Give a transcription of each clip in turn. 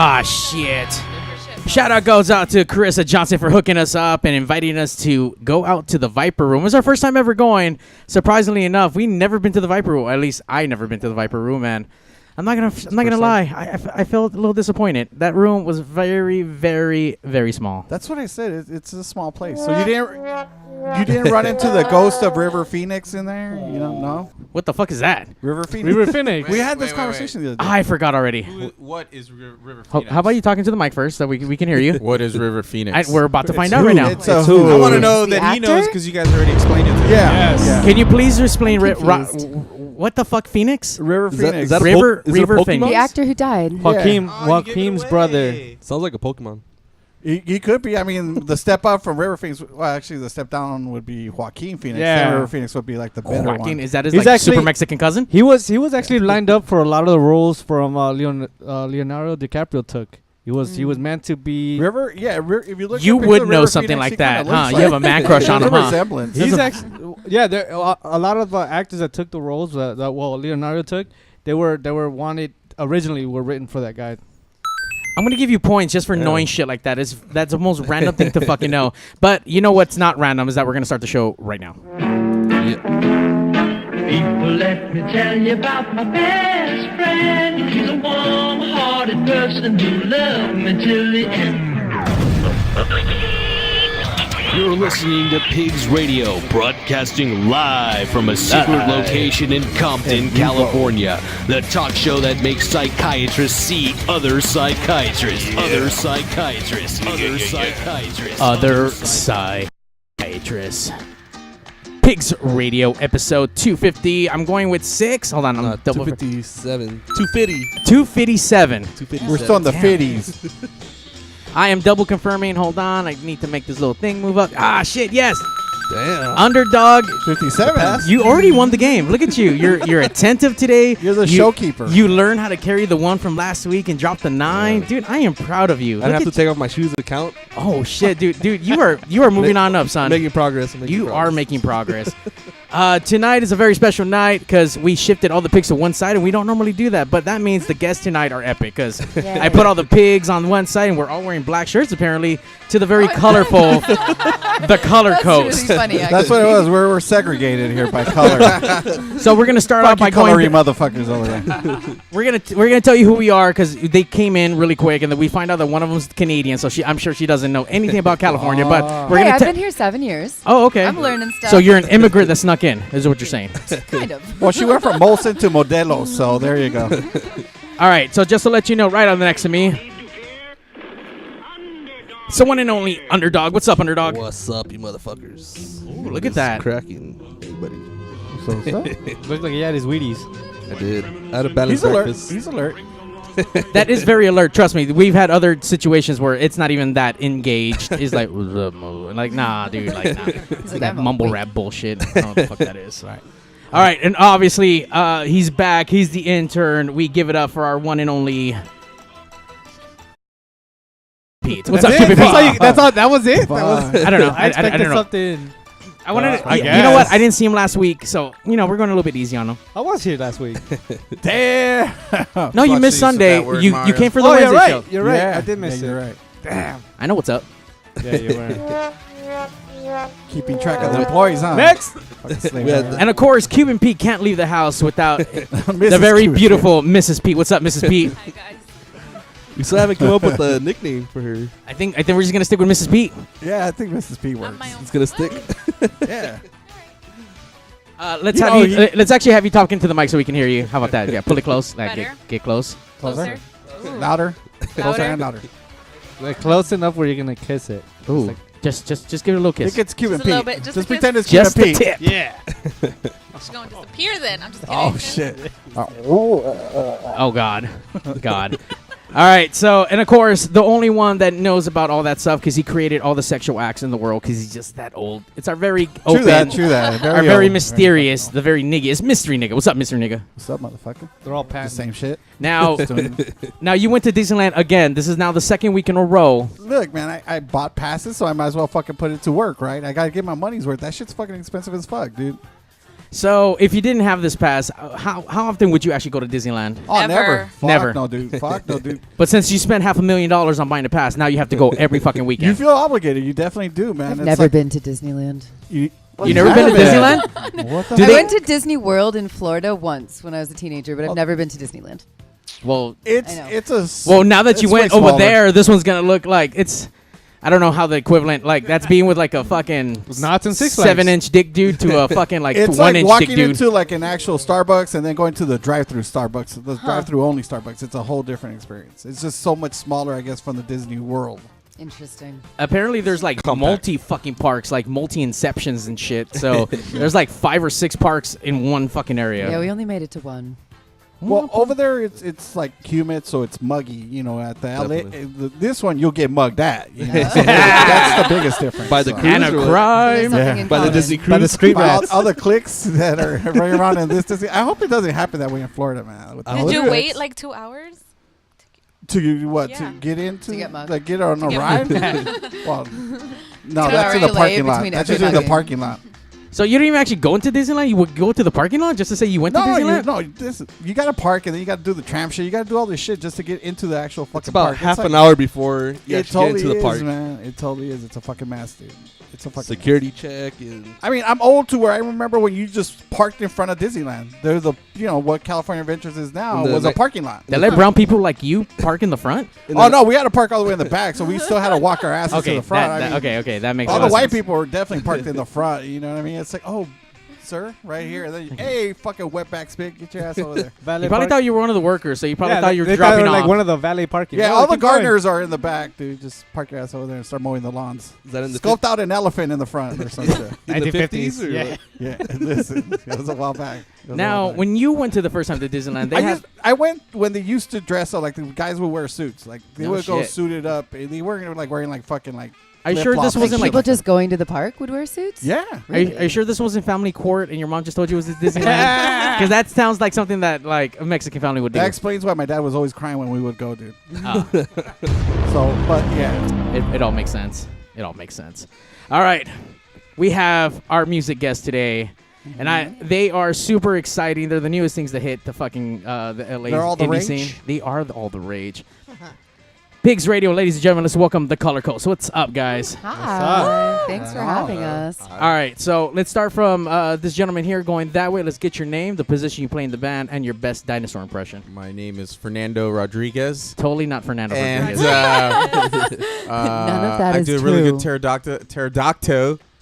Ah, shit. Shout out goes out to Carissa Johnson for hooking us up and inviting us to go out to the Viper Room. It was our first time ever going. Surprisingly enough, we never been to the Viper Room. At least I never been to the Viper Room, man. I'm not gonna lie. I felt a little disappointed. That room was very, very, very small. That's what I said. It's a small place. So you didn't run into the ghost of River Phoenix in there? You don't know? What the fuck is that? River Phoenix. River Phoenix. We had this conversation the other day. I forgot already. What is River Phoenix? How about you talking to the mic first so we can hear you? What is River Phoenix? We're about to find out right now. It's a I want to know The that he actor? knows because you guys already explained it to him. Yeah. Yes. Yeah. Can you please explain confused. what the fuck Phoenix? River Phoenix. Is that a River is it a River Pokemon? Phoenix. The actor who died. Joaquin's brother. Sounds like a Pokemon. He could be. I mean, the step up from River Phoenix. Well, actually, the step down would be Joaquin Phoenix. Yeah. Then River Phoenix would be like the better Joaquin, one. is that his He's like actually- super Mexican cousin? He was actually lined up for a lot of the roles from Leonardo DiCaprio took. He was meant to be. River, yeah. If you look, You at would River know Phoenix, something he like kinda that, looks huh? like- You have a man crush on him, There's a huh? resemblance. He's actually there. A lot of actors that took the roles that Leonardo took, they were wanted originally were written for that guy. I'm gonna give you points just for knowing shit like that. That's the most random thing to fucking know. But you know what's not random is that we're gonna start the show right now. People, let me tell you about my best friend. He's a warm-hearted person who loved me till the end. You're listening to Pigs Radio, broadcasting live from a secret location in Compton, California. The talk show that makes psychiatrists see other psychiatrists. Other psychiatrists. Other psychiatrists. Other psychiatrists. Pigs Radio episode 250. I'm going with 6. Hold on, I'm double 257. 250. 257. 257. We're still in the Damn. 50s. I am double confirming. Hold on, I need to make this little thing move up. Ah, shit, yes. Damn. Underdog. 57. You already won the game. Look at you. You're attentive today. You're the showkeeper. You learned how to carry the 1 from last week and drop the 9. Dude, I am proud of you. I have to take off my shoes to count. Oh shit, dude, you are moving on up, son. Making progress. You are making progress. Tonight is a very special night because we shifted all the pigs to one side, and we don't normally do that. But that means the guests tonight are epic because I put all the pigs on one side, and we're all wearing black shirts apparently to the very colorful, the color coast. Really funny, That's what it was. We're segregated here by color. So we're gonna start off by colory going. motherfuckers over there. We're gonna tell you who we are because they came in really quick, and then we find out that one of them's Canadian. So I'm sure she doesn't know anything about California. But we're Hey, gonna. I've been here 7 years. Oh, okay. I'm learning stuff. So you're an immigrant that snuck in, is what you're saying. kind of. Well, she went from Molson to Modelo, so there you go. All right, so just to let you know, right on the next to me, so one and only Underdog. What's up, Underdog? What's up, you motherfuckers? Ooh, look at that. Cracking. Hey, buddy. Looked like he had his Wheaties. I did. I had a balanced He's alert. breakfast. He's alert. That is very alert. Trust me. We've had other situations where it's not even that engaged. It's like, nah, dude, like, nah. It's Like, that I'm a mumble wait. rap bullshit. I don't know what the fuck that is. All right, and obviously, he's back. He's the intern. We give it up for our one and only Pete. What's up, Cupid Pete? That's all. That was it. That was, I don't know. I expected don't know. something. I wanted to, I you know what? guess. I didn't see him last week, so, we're going a little bit easy on him. I was here last week. Damn. No, you Fuck missed you, Sunday. that word, You Mario. came for the Oh, Wednesday you're right. show. You're right. Yeah. I did miss You're it. right. Damn. I know what's up. Yeah, you were. Keeping track of the employees, huh? Next. And of course, Cuban Pete can't leave the house without the Mrs. very Cuban. beautiful Mrs. Pete. What's up, Mrs. Pete? Hi, guys. We still haven't come up with a nickname for her. I think we're just gonna stick with Mrs. Pete. Yeah, I think Mrs. P works. It's gonna stick. Yeah. Let's You have know, you. Let's actually have you talk into the mic so we can hear you. How about that? Yeah, pull it close. Like, Better? get close. Closer. Ooh. Louder. Closer Louder? and louder. Like close enough where you're gonna kiss it. Ooh, like- just give it a little I kiss. think it's Cuban Just a little Pete. bit, just Just a kiss. pretend it's Cuban Just the Pete. tip. Yeah. She's going to disappear then. I'm just kidding. Oh, shit. Oh God, God. All right, so and of course the only one that knows about all that stuff because he created all the sexual acts in the world because he's just that old. It's our very open, True that. our very old. mysterious, the very nigga. It's mystery nigga. What's up, Mr. Nigga? What's up, motherfucker? They're all The past. same shit. Now, now you went to Disneyland again. This is now the second week in a row. Look, man, I bought passes, so I might as well fucking put it to work, right? I gotta get my money's worth. That shit's fucking expensive as fuck, dude. So if you didn't have this pass, how often would you actually go to Disneyland? Oh, Never. Fuck Never. No, dude. Fuck no, dude. But since you spent $500,000 on buying a pass, now you have to go every fucking weekend. You feel obligated. You definitely do, man. I've It's never like been to Disneyland. You never been to Disneyland? What the Do I they- went to Disney World in Florida once when I was a teenager, but I've never been to Disneyland. Well, It's I know. it's a. well, now that you it's went way over smaller. there, this one's gonna look like it's. I don't know how the equivalent, like that's being with like a fucking Knots and Six Flags. 7-inch dick dude to a fucking like It's 1-inch like walking dick dude. into like an actual Starbucks and then going to the drive-through Starbucks, the drive-through only Starbucks. It's a whole different experience. It's just so much smaller, I guess, from the Disney World. Interesting. Apparently, there's like multi fucking parks, like multi inceptions and shit. So there's like 5 or 6 parks in one fucking area. Yeah, we only made it to one. Well, over there it's like humid, so it's muggy. You know, at the LA, this one you'll get mugged at. You know? So that's the biggest difference. By the So. cruise and a or what? There's crime. something in By the common. Disney cruise. By the street By rats. all the clicks that are running around in this Disney. I hope it doesn't happen that way in Florida, man. With I the Did hope you it- wait like 2 hours? to what Yeah. to get into To get mugged. like get on a get ride? Well, no, Get that's in a the relay parking lot. between That's usually the everybody. parking lot. So you didn't even actually go into Disneyland? You would go to the parking lot just to say you went to Disneyland? You got to park and then you got to do the tram shit. You got to do all this shit just to get into the actual fucking It's about park. half It's an like- hour before you It actually totally get into the is, park. man. It totally is. It's a fucking mess, dude. It's a fucking Security check and I mean, I'm old to where I remember when you just parked in front of Disneyland. There's a, what California Adventures is now The was a night- parking lot. They let brown people like you park in the front? Oh no, we had to park all the way in the back, so we still had to walk our asses to Okay, the front. I mean, okay, that makes all a lot the white of sense. people were definitely parked in the front. You know what I mean? It's like, oh, sir, right here. And then, hey, fucking wetback spit, get your ass over there. Valet You probably park- thought you were one of the workers, so you probably Yeah, thought you were they dropping were off. like one of the valet parking. Yeah, Oh, all the keep going. gardeners are in the back, dude. Just park your ass over there and start mowing the lawns. is that in the Sculpt out an elephant in the front or some shit. in the 1950s, 50s or yeah. what? Yeah, listen, it was a while back. It was a Now, while back. when you went to the first time to Disneyland, they had I went when they used to dress up like the guys would wear suits, like they No would go shit. suited up. And they weren't like wearing like fucking like. Are you sure this flip-flops. wasn't like People just going to the park would wear suits? Yeah. Are you sure this wasn't family court and your mom just told you it was at Disneyland? Because that sounds like something that like a Mexican family would do. That explains why my dad was always crying when we would go, dude. Oh, So, but yeah, it all makes sense. It all makes sense. All right, we have our music guest today, and they are super exciting. They're the newest things to hit the fucking the LA They're all the indie rage? scene. They are all the rage. Pigs Radio, ladies and gentlemen, let's welcome the Color Coast. What's up, guys? Hi. Thanks for having us. All right, so let's start from this gentleman here going that way. Let's get your name, the position you play in the band, and your best dinosaur impression. My name is Fernando Rodriguez. Totally not Fernando And Rodriguez. None of that I is do a really true. good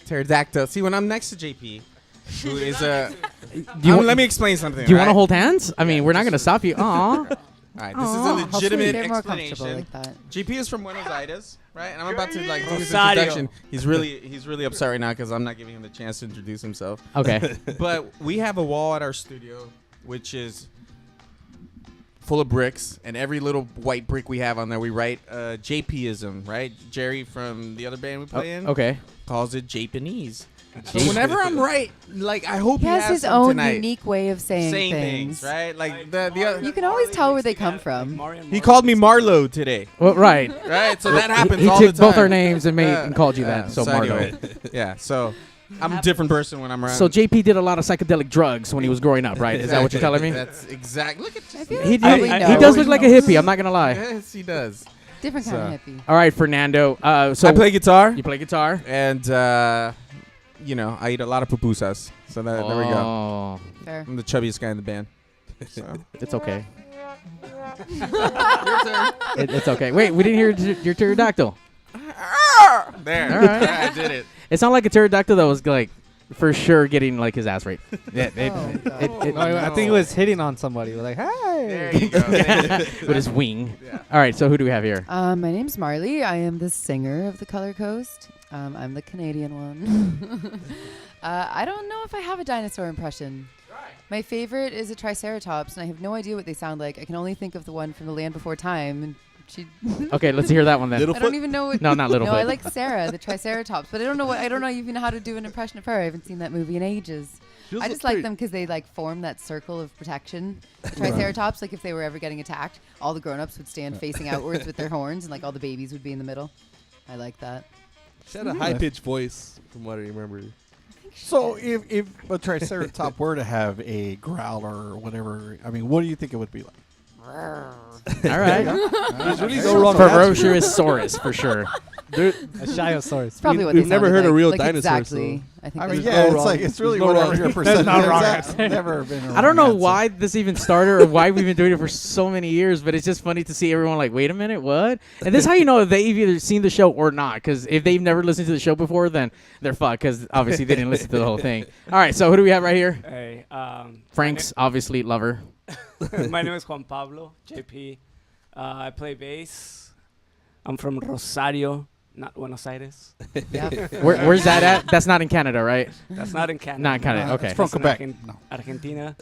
pterodactyl. See, when I'm next to JP, who is a... let me explain something. Do you want to right? hold hands? I mean, we're not going to stop you. Aw. All right, this is a Hopefully legitimate they're more comfortable explanation. like that. GP is from Buenos Aires, right? And I'm about to like do his introduction. He's really upset right now because I'm not giving him the chance to introduce himself. Okay. But we have a wall at our studio which is full of bricks, and every little white brick we have on there, we write JPism, right? Jerry from the other band we play in Okay. calls it Japanese. So whenever I'm right, like I hope He he has has his some own tonight. unique way of saying things, right? Like the You can always tell where they come from. he called me Marlo today, Well, right. right? So that happens He all the took time. both our names and and called you that. So, Marlo. anyway, yeah. So I'm a different person when I'm around. So JP did a lot of psychedelic drugs when he was growing up, right? Is that what you're telling me? That's exact. Look at I feel He, like probably he knows. does look like a hippie. I'm not gonna lie. Yes, he does. Different kind of hippie. All right, Fernando. So I play guitar, You play guitar. and I eat a lot of pupusas. So there we go. Oh, Fair. I'm the chubbiest guy in the band. So. it's okay. It's okay. Wait, we didn't hear your pterodactyl. There, All right. I did it. It sounded like a pterodactyl that was like for sure getting like his ass raped. Oh, God. No, I think he was hitting on somebody. He was like, There hey. you go. with his wing. Yeah. All right, so who do we have here? My name's Marley. I am the singer of the Color Coast. I'm the Canadian one. I don't know if I have a dinosaur impression. My favorite is a Triceratops, and I have no idea what they sound like. I can only think of the one from The Land Before Time. And she, Okay, let's hear that one then. I don't even know what. No, not Littlefoot. No, I like Sarah, the Triceratops, but I don't know what. I don't know even how to do an impression of her. I haven't seen that movie in ages. I just like them because they like form that circle of protection. The Triceratops, like if they were ever getting attacked, all the grown-ups would stand facing outwards with their horns, and like all the babies would be in the middle. I like that. She had a high-pitched voice, from what I remember. I think So if a triceratops were to have a growler or whatever, I mean, what do you think it would be like? All right. There's really no wrong answer. Ferocious Saurus for sure. A Shiosaurus. Probably what we've they never sounded heard a like. real like dinosaur, Exactly. I think I mean, there's yeah, no it's wrong- like it's really there's no whatever wrong- your percentage not wrong is. answer. Never been. A I don't wrong know answer. why this even started or why we've been doing it for so many years, but it's just funny to see everyone like, wait a minute, what? And this is how you know if they've either seen the show or not, because if they've never listened to the show before, then they're fucked, because obviously they didn't listen to the whole thing. All right, so who do we have right here? Hey, Frank's obviously lover. my name is Juan Pablo, JP. I play bass. I'm from Rosario, not Buenos Aires. Yeah. Where's that at? That's not in Canada, right? That's not in Canada. Not in Canada, okay. It's from That's in Quebec. No. Argentina.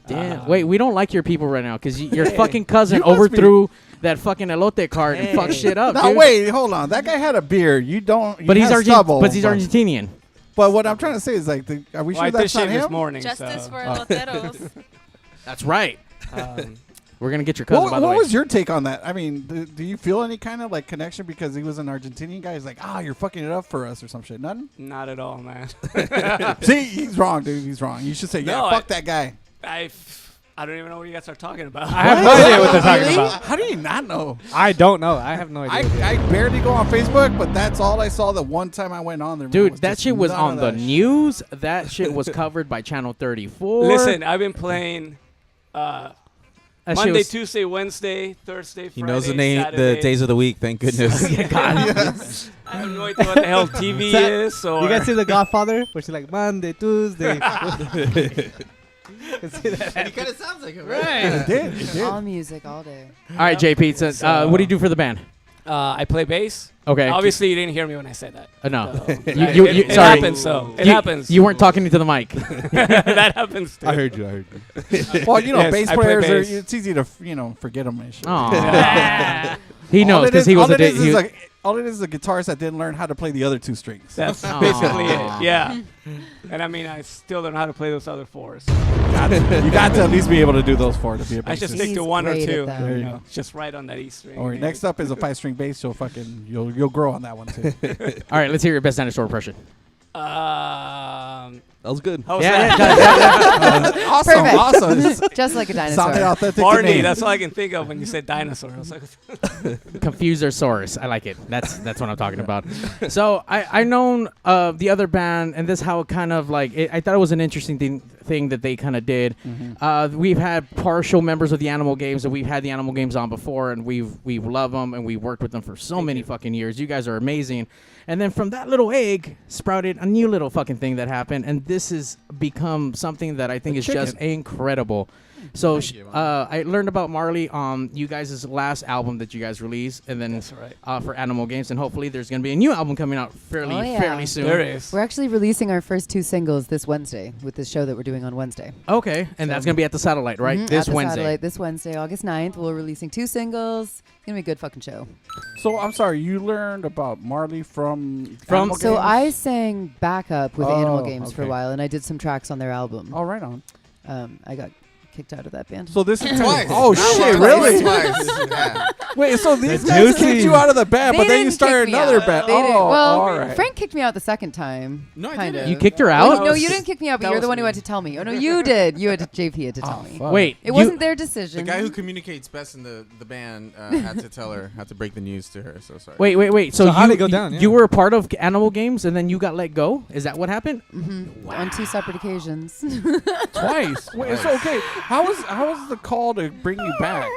Damn. Wait, we don't like your people right now, because your fucking cousin You must overthrew that fucking elote card and fucked shit up, No, dude. wait, hold on. That guy had a beard. You don't. You But he's have stubble, Argentinian. But what I'm trying to say is like, are we Well, sure I did that's not shave this him? morning. Justice so, for loteros. That's right. um, We're gonna get your cousin. by the What way. was your take on that? I mean, do you feel any kind of like connection because he was an Argentinian guy? He's like, you're fucking it up for us or some shit. Nothing. not at all, man. See, he's wrong, dude. He's wrong. You should say, No, fuck that guy. I don't even know what you guys are talking about. I have no idea what they're talking about. How do you not know? I don't know. I have no idea. I barely go on Facebook, but that's all I saw the one time I went on there. man, Dude, was that just shit was none on of the that shit. news. That shit was covered by Channel 34. Listen, I've been playing That shit Monday, was- Tuesday, Wednesday, Thursday, Friday, He knows the Saturday. days of the week. Thank goodness. I have no idea what the hell TV is. Or You guys see The Godfather? Where she's like, Monday, Tuesday. You see that? kind of sounds like him, It did. It did. all music all day. All right, JP. So, what do you do for the band? I play bass. Okay. Obviously, you didn't hear me when I said that. No. So, You- it sorry. happens. So it You- happens. You weren't talking into the mic. that happens. Too. I heard you. Well, you know, Yes, bass I play players bass. it's easy to forget them and shit. Aw. He knows All it because is- he was all a it is he was- like, all it is a guitarist that didn't learn how to play the other two strings. That's Aw. basically it. Yeah. And I mean, I still don't know how to play those other fours. You got to at least be able to do those four to be a bassist. I should stick He's to one or great at two. them. There you You go. know, just right on that E string. Or maybe. next up is a 5-string bass. You'll grow on that one too. All right, let's hear your best dinosaur impression. That was good. How's Yeah, that? awesome, Perfect. awesome. Just like a Sounded dinosaur. authentic. to Barney, me. that's all I can think of when you said dinosaur. I was like, Confusersaurus. I like it. That's what I'm talking about. So I known the other band, and this how it kind of like I thought it was an interesting thing that they kind of did. We've had partial members of the Animal Games, and we've had the Animal Games on before, and we love them, and we worked with them for so many fucking years. You guys are amazing. And then from that little egg sprouted a new little fucking thing that happened, and this has become something that I think is just incredible. So I learned about Marley on you guys' last album that you guys released, and then that's right. for Animal Games, and hopefully there's going to be a new album coming out fairly soon. There is. We're actually releasing our first 2 singles this Wednesday with this show that we're doing on Wednesday. Okay, and that's going to be at the Satellite, right? Mhm, This at the Wednesday. Satellite this Wednesday, August 9th. We're releasing 2 singles. It's going to be a good fucking show. So I'm sorry, you learned about Marley from Animal So Games? I sang backup with Animal Oh, Games for a okay. while, and I did some tracks on their album. Oh, right on. I got kicked out of that band. So this is Twice. Oh Not shit! once, Really? Twice. Yeah. Wait. So these The guys juicy. kicked you out of the band, They but then you didn't started kick me another out. band. They didn't. Oh, Well, all right. Frank kicked me out the second time. No, I kind didn't. of. You kicked her Well, out? no, you didn't kick me out, but that you're the was one who me. had to tell me. Oh no, you did. You had to. JP had to tell me. fuck. Wait, It wasn't their decision. The guy who communicates best in the band had to tell her, had to break the news to her. So sorry. Wait. So, So how'd you, it go you- down? Yeah. you were a part of Animal Games, and then you got let go? Is that what happened? On 2 separate occasions. Twice. Wait, so okay. How was the call to bring you back?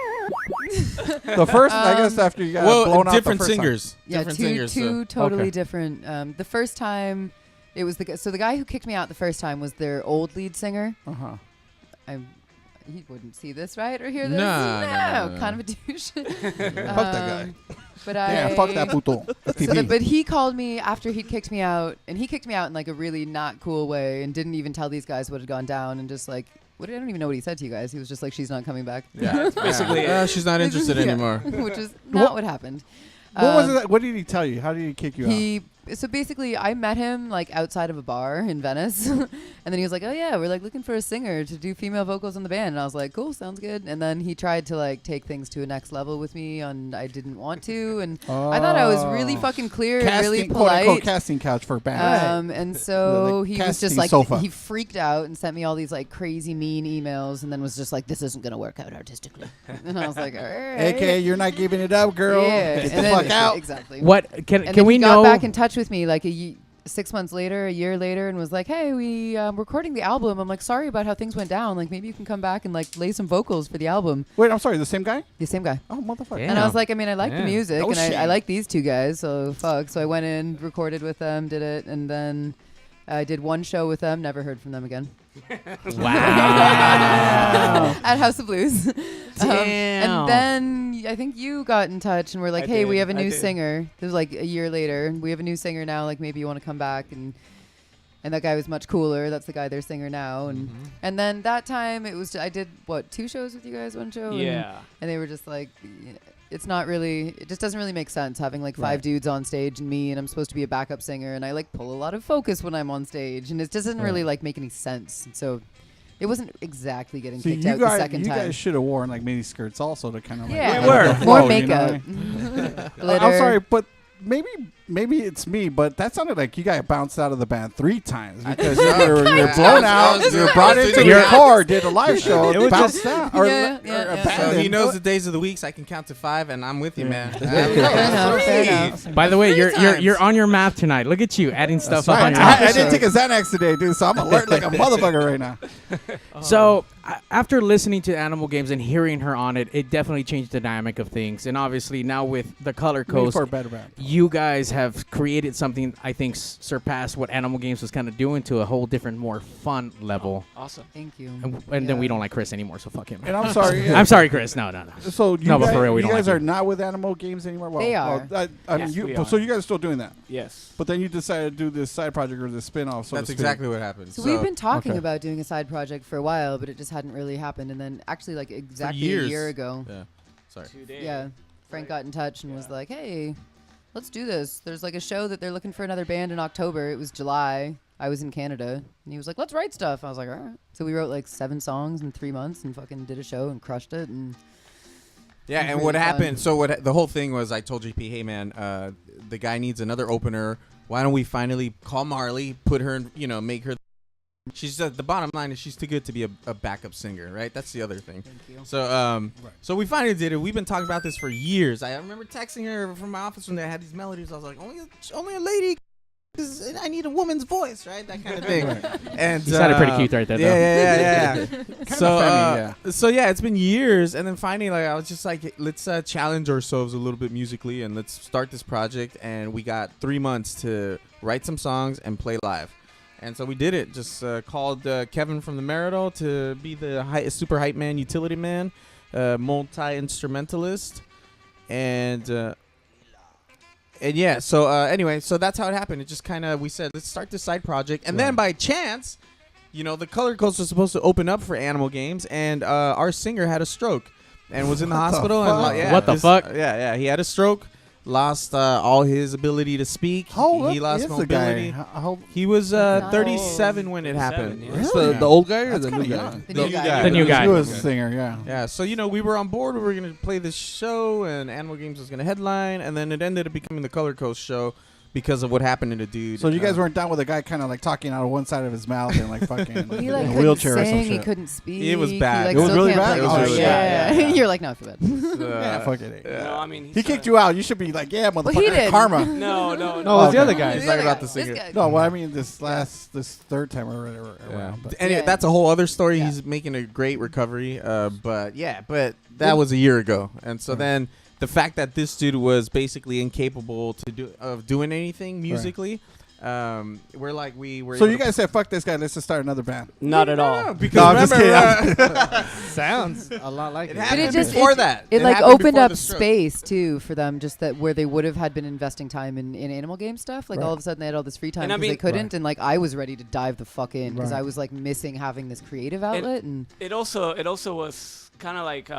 The first, I guess, after you got blown Well, out different the first time. singers. Yeah, different two singers. two totally Okay. different. The first time, it was the guy who kicked me out the first time was their old lead singer. He wouldn't see this, right, or hear this. No. Kind of a douche. Fuck that guy. But Yeah, fuck that puto. But he called me after he'd kicked me out, and he kicked me out in like a really not cool way, and didn't even tell these guys what had gone down, and just like, I don't even know what he said to you guys. He was just like, "She's not coming back." Yeah, That's basically it. she's not interested Yeah. anymore. Which is not what happened. What was it? What did he tell you? How did he kick you out? He So basically, I met him like outside of a bar in Venice, and then he was like, "Oh yeah, we're like looking for a singer to do female vocals in the band." And I was like, "Cool, sounds good." And then he tried to like take things to a next level with me, and I didn't want to. And I thought I was really fucking clear and really quote unquote, polite. casting couch for a band. And so The he was just casting like, sofa. he freaked out and sent me all these like crazy mean emails, and then was just like, "This isn't gonna work out artistically." And I was like, "All right." AKA, you're not giving it up, girl. Yeah. Get And the then- fuck out. Exactly. What And can then we he know? got back in touch with me like 6 months later, a year later, and was like, "Hey, we recording the album. I'm like, sorry about how things went down. Like, maybe you can come back and like lay some vocals for the album." Wait, I'm sorry. The same guy? The same guy. Oh, motherfucker. Yeah. And I was like, I mean, I like the Yeah. music, No and I shit. like these two guys, so fuck. So I went in, recorded with them, did it, and then I did one show with them. Never heard from them again. Wow. At House of Blues. Damn. And then I think you got in touch and were like, I "Hey, we did, have a I new did. singer." It was like a year later. We have a new singer now. Like, maybe you want to come back. And that guy was much cooler. That's the guy, their singer now. And then that time it was I did 2 shows with you guys, one show. Yeah. And they were just like, it's not really, it just doesn't really make sense having like 5 Right. dudes on stage and me, and I'm supposed to be a backup singer, and I like pull a lot of focus when I'm on stage, and it doesn't really like make any sense. So it wasn't exactly getting See, kicked you out the guys, second you time. guys should have worn like mini skirts also to kind of like Yeah. We were. flow, More you know makeup. what I mean? Glitter. I'm sorry, but maybe it's me, but that sounded like you got bounced out of the band 3 times because you're blown out. You're brought in to record, did a live show, It was bounced out, or, Yeah, or yeah. So abandoned. he knows the days of the weeks. I can count to 5, and I'm with you, man. Fair enough, fair enough. By the way, you're times. on your map tonight. Look at you adding stuff up on Right. your I didn't take a Xanax today, dude, so I'm alert like a motherfucker right now. So after listening to Animal Games and hearing her on it, it definitely changed the dynamic of things. And obviously now with the Color Maybe Coast, for a better band. you guys have created something I think surpassed what Animal Games was kind of doing to a whole different, more fun level. Awesome. Thank you. And then we Yeah. don't like Chris anymore, so fuck him. And I'm sorry. I'm sorry, Chris. No. So you No, but guys, for real, we you don't guys like are him. not with Animal Games anymore? Well, They are. I mean, Yes, we so are. you guys are still doing that. Yes. But then you decided to do this side project or this spin-off. So That's to speak. exactly what happened. So we've been talking okay. about doing a side project for a while, but it just hadn't really happened. And then actually like exactly a years. year ago, Yeah. Sorry. 2 days. yeah, Frank Right. got in touch and was like, "Hey, let's do this. There's like a show that they're looking for another band in October." It was July. I was in Canada, and he was like, "Let's write stuff." I was like, "All right." So we wrote like 7 songs in 3 months and fucking did a show and crushed it. And Yeah, It was and really what fun. happened? So what the whole thing was, I told JP, "Hey man, the guy needs another opener. Why don't we finally call Marley, put her, in, make her." She's the bottom line is she's too good to be a backup singer, right? That's the other thing. thank you. So so we finally did it. We've been talking about this for years. I remember texting her from my office when they had these melodies. I was like, only a lady. 'Cause I need a woman's voice, right? That kind of thing. And You sounded pretty cute right there, though. Yeah. So, funny, so yeah, it's been years, and then finally, like, I was just like, let's challenge ourselves a little bit musically, and let's start this project. And we got 3 months to write some songs and play live, and so we did it. Just called Kevin from the Marital to be the super hype man, utility man, multi-instrumentalist, and yeah, so anyway, so that's how it happened. It just kind of, we said, let's start this side project. And then by chance, the Color Coast was supposed to open up for Animal Games, and our singer had a stroke and was in the hospital. And What the fuck? Yeah, he had a stroke, lost all his ability to speak. How old he lost is the mobility. guy? How, He was That's 37 when it 37, happened. yeah. That's the old guy or That's the new kinda guy? young. The new guy. The new guy. He was a singer, yeah. Yeah, so we were on board. We were gonna play this show, and Animal Games was gonna headline, and then it ended up becoming the Color Coast show because of what happened to the dude. So you guys weren't down with a guy kind of like talking out of one side of his mouth and like fucking Well, he in like a couldn't wheelchair or some sing, he shit. couldn't speak. It was bad. He, like, It was still really can't bad? play It was guitar. really bad. Yeah. You're like, no, I feel bad. Yeah, fuck it. No, I mean, He kicked you out. You should be like, yeah, motherfucker, he did. karma. No. No, it was the other guy. He's The talking other about guy. the singer. This guy. No, well, I mean this third time around. But Anyway, Yeah. that's a whole other story. Yeah. He's making a great recovery. But that was a year ago, and so then the fact that this dude was basically incapable of doing anything musically, we're like we were. so able you to- guys said, fuck this guy. Let's just start another band. Not at No, all. because No, I'm just remember, Sounds a lot like it it. happened just- before that. It like happened opened before up the stroke. space too for them, just that where they would have had been investing time in Animal Game stuff. Like all of a sudden they had all this free time And I because they mean- couldn't, and like I was ready to dive the fuck in because Right. I was like missing having this creative outlet. And It also was kind of like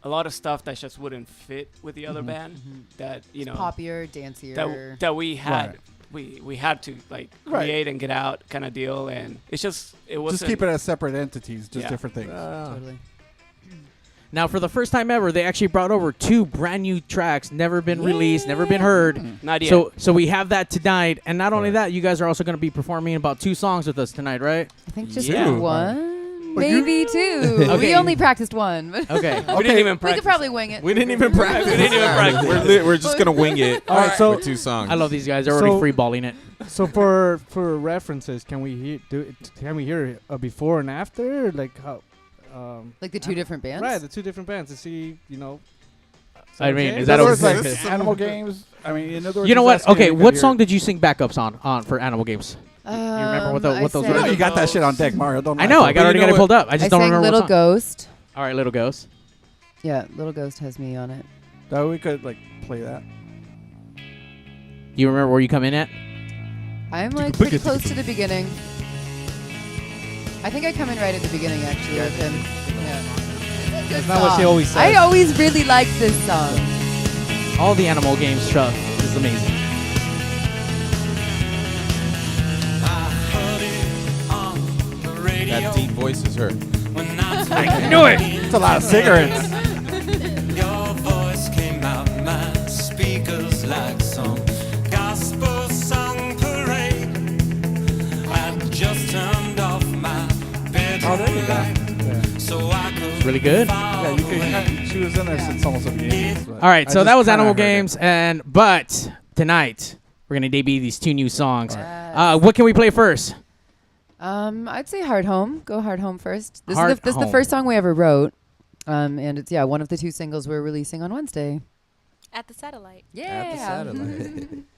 a lot of stuff that just wouldn't fit with the other band. That poppier, dancier. That we had. We had to like create and get out kind of deal, and it wasn't. Just keep it as separate entities, just different things. Totally. Now, for the first time ever, they actually brought over 2 brand new tracks, never been released, never been heard. Not yet. So we have that tonight, and not only that, you guys are also going to be performing about 2 songs with us tonight, right? I think just Yeah. one, maybe 2. Okay. We only practiced 1. But Okay. We didn't even we practice. could probably wing it. We didn't even practice. We're just gonna wing it. All right, so- with 2 songs. I love these guys. They're already So- free balling it. So for references, can we hear a before and after, like how? Like the 2 different bands. Right, the 2 different bands to see, I mean, okay? is that In other words, okay? like Animal Games. I mean, in other words, You know he's what? asking Okay, if you what could song hear- did you sing backups on for Animal Games? You remember what I those sang- were? You know, you got that shit on deck, Mario. Don't I lie. know. I But you already got know it what? pulled up. I just I don't sang remember Little what song. Ghost. All right, Little Ghost. Yeah, Little Ghost has me on it. No, we could like play that. Do you remember where you come in at? I'm like pretty close to the beginning. I think I come in right at the beginning actually with him. Yeah. That's not what she always says. I always really liked this song. All the Animal Games stuff is amazing. That deep voice is her. I knew it. It's a lot of cigarettes. Your voice came out my speakers like some gospel song parade. I just turned off my bedroom light so I could Really good. Yeah, you could. She was in there since almost the beginning. All right, so that was Animal Games, but tonight we're gonna debut these 2 new songs. What can we play first? I'd say Hard Home. Go Hard Home first. This Hard is the Home. first song we ever wrote. And it's one of the 2 singles we're releasing on Wednesday. At the Satellite. Yeah.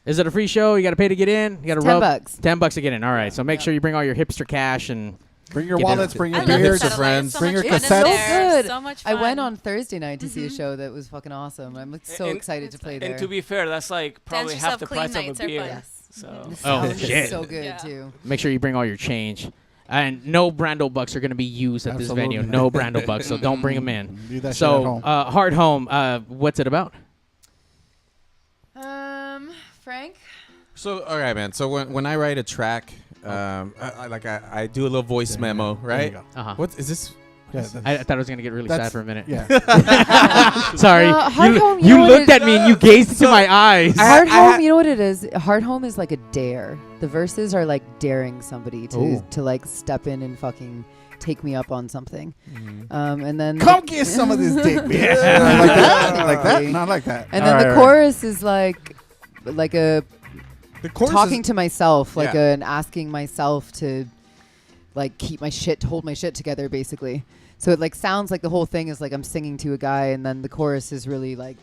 Is it a free show? You got to pay to get in. You got to rub $10. $10 to get in. All right, so make sure you bring all your hipster cash and Bring your Get wallets, in. bring I your love beers, the Satellite. friends. So bring much your fun in cassettes. there. Good. So much I fun. went on Thursday night to see a show that was fucking awesome. I'm like, so And- excited to play there. And to be fair, that's like probably Dance half the Yourself Clean price of nights a are beer. fun. Yes. So The Oh, sound is shit. so good Yeah. too. make sure you bring all your change. And no Brando bucks are going to be used at this venue. Absolutely. No Brando bucks, so don't bring them in. Do that shit at So, home. Hard Home, what's it about? Frank? So all right, man. So when I write a track, I do a little voice memo, right? Uh-huh. What is this? Yeah, I thought I was going to get really That's- sad for a minute. yeah. Sorry. Hard Home, you know what looked it- at me and you gazed into my eyes. Hard Home, you know what it is? Hard Home is like a dare. The verses are like daring somebody Ooh. to like step in and fucking take me up on something. And then Come get some of this dick, bitch. Like that? Like that? Not like that. and then the chorus is like a The chorus talking is, to myself, like Yeah. an asking myself to like hold my shit together, basically. So it like sounds like the whole thing is like I'm singing to a guy, and then the chorus is really like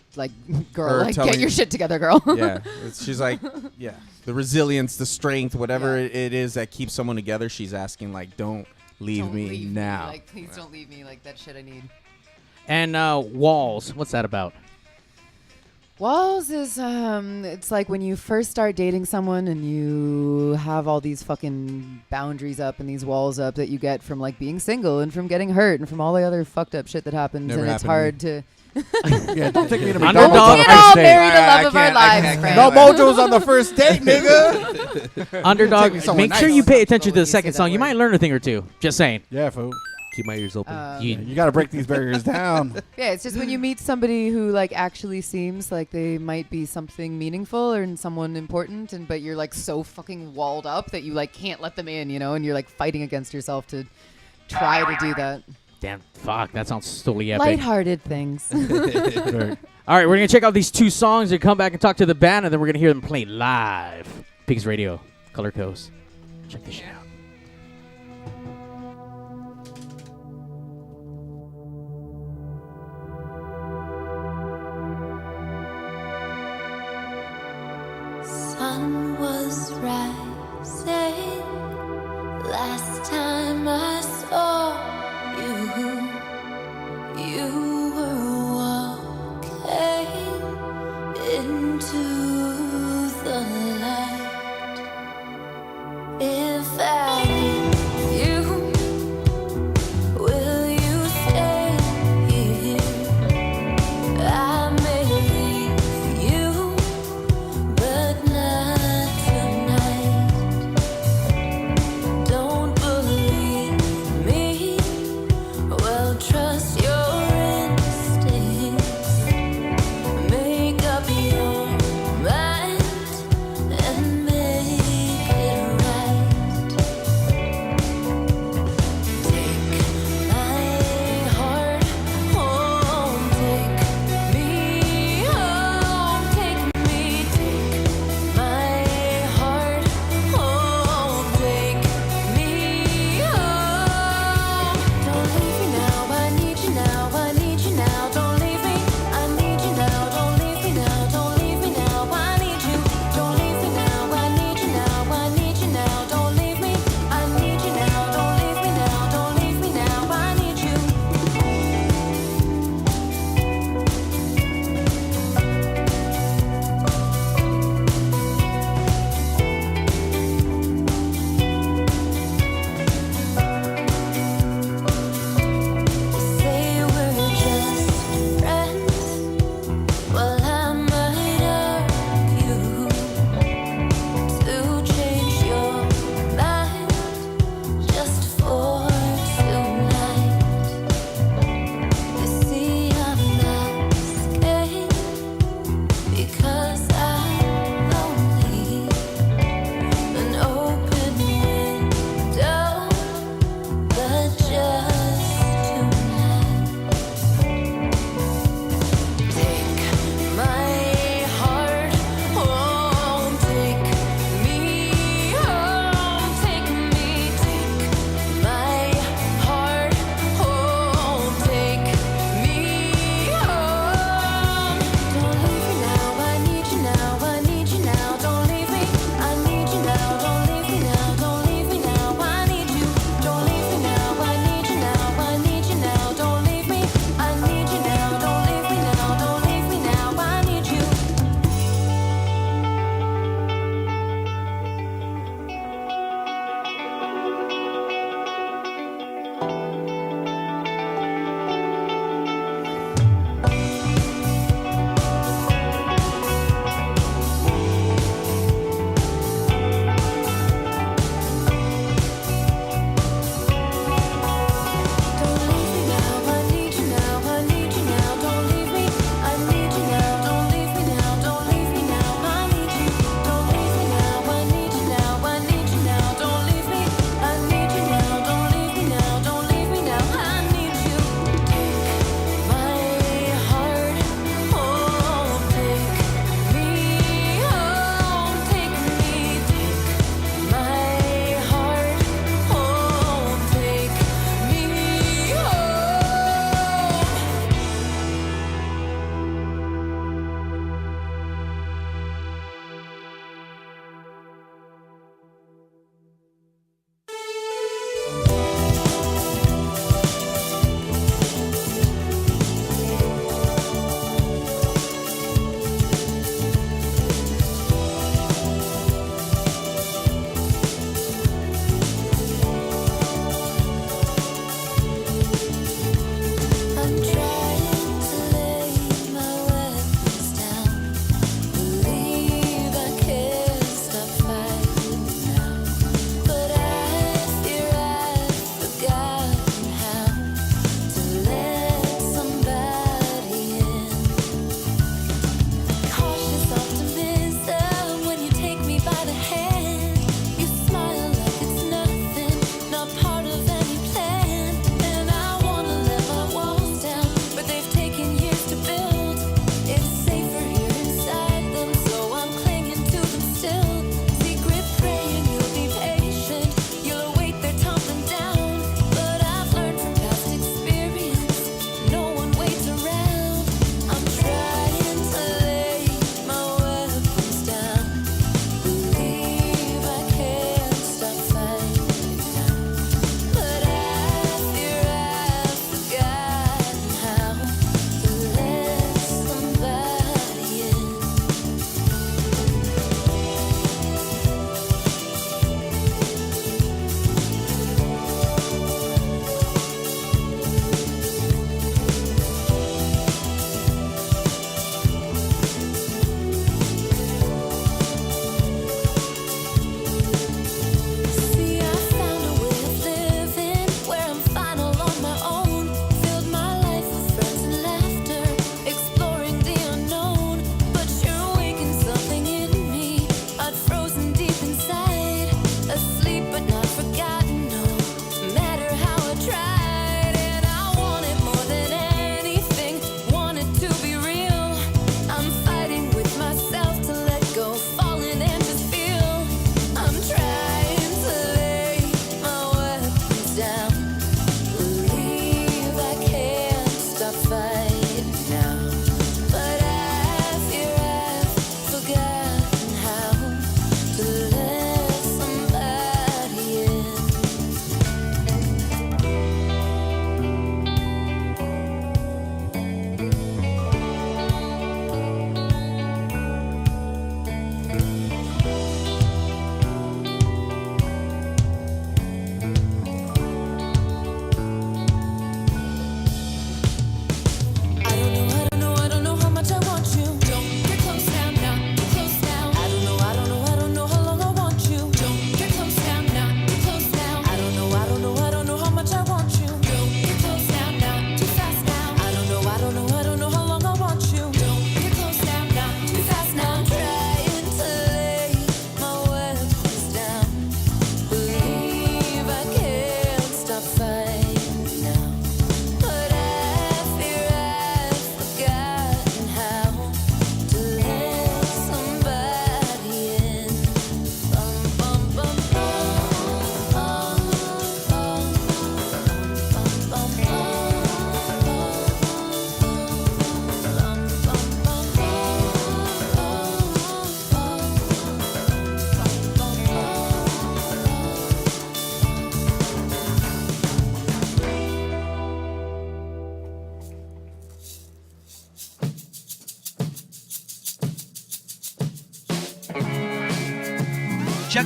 girl, Her like telling get your you- shit together, girl. yeah. She's like, yeah, the resilience, the strength, whatever it is that keeps someone together. She's asking like, don't leave Don't me leave now. Me. Like please don't leave me. Like that shit I need. And Walls, what's that about? Walls is it's like when you first start dating someone and you have all these fucking boundaries up and these walls up that you get from like being single and from getting hurt and from all the other fucked up shit that happens. Never and it's happened to hard me. to Yeah, don't take me to Underdog. McDonald's on We the can all first date. marry the I love of our can't- I lives, can't- Frank. No mojos on the first date, nigga. Underdog, Take me somewhere make sure nice. you pay attention to When the you second say that song. You word. might learn a thing or two. Just saying. Yeah, fool. Keep my ears open. You got to break these barriers down. Yeah, it's just when you meet somebody who like actually seems like they might be something meaningful or someone important, but you're like so fucking walled up that you like can't let them in, and you're like fighting against yourself to try to do that. Damn, fuck, that sounds totally epic. Lighthearted things. All right, we're going to check out these 2 songs and come back and talk to the band, and then we're going to hear them play live. Pigs Radio, Color Coast. Check this shit out. Sun was rising last time I saw you. You were walking into the light. If I meet you, will you stay here?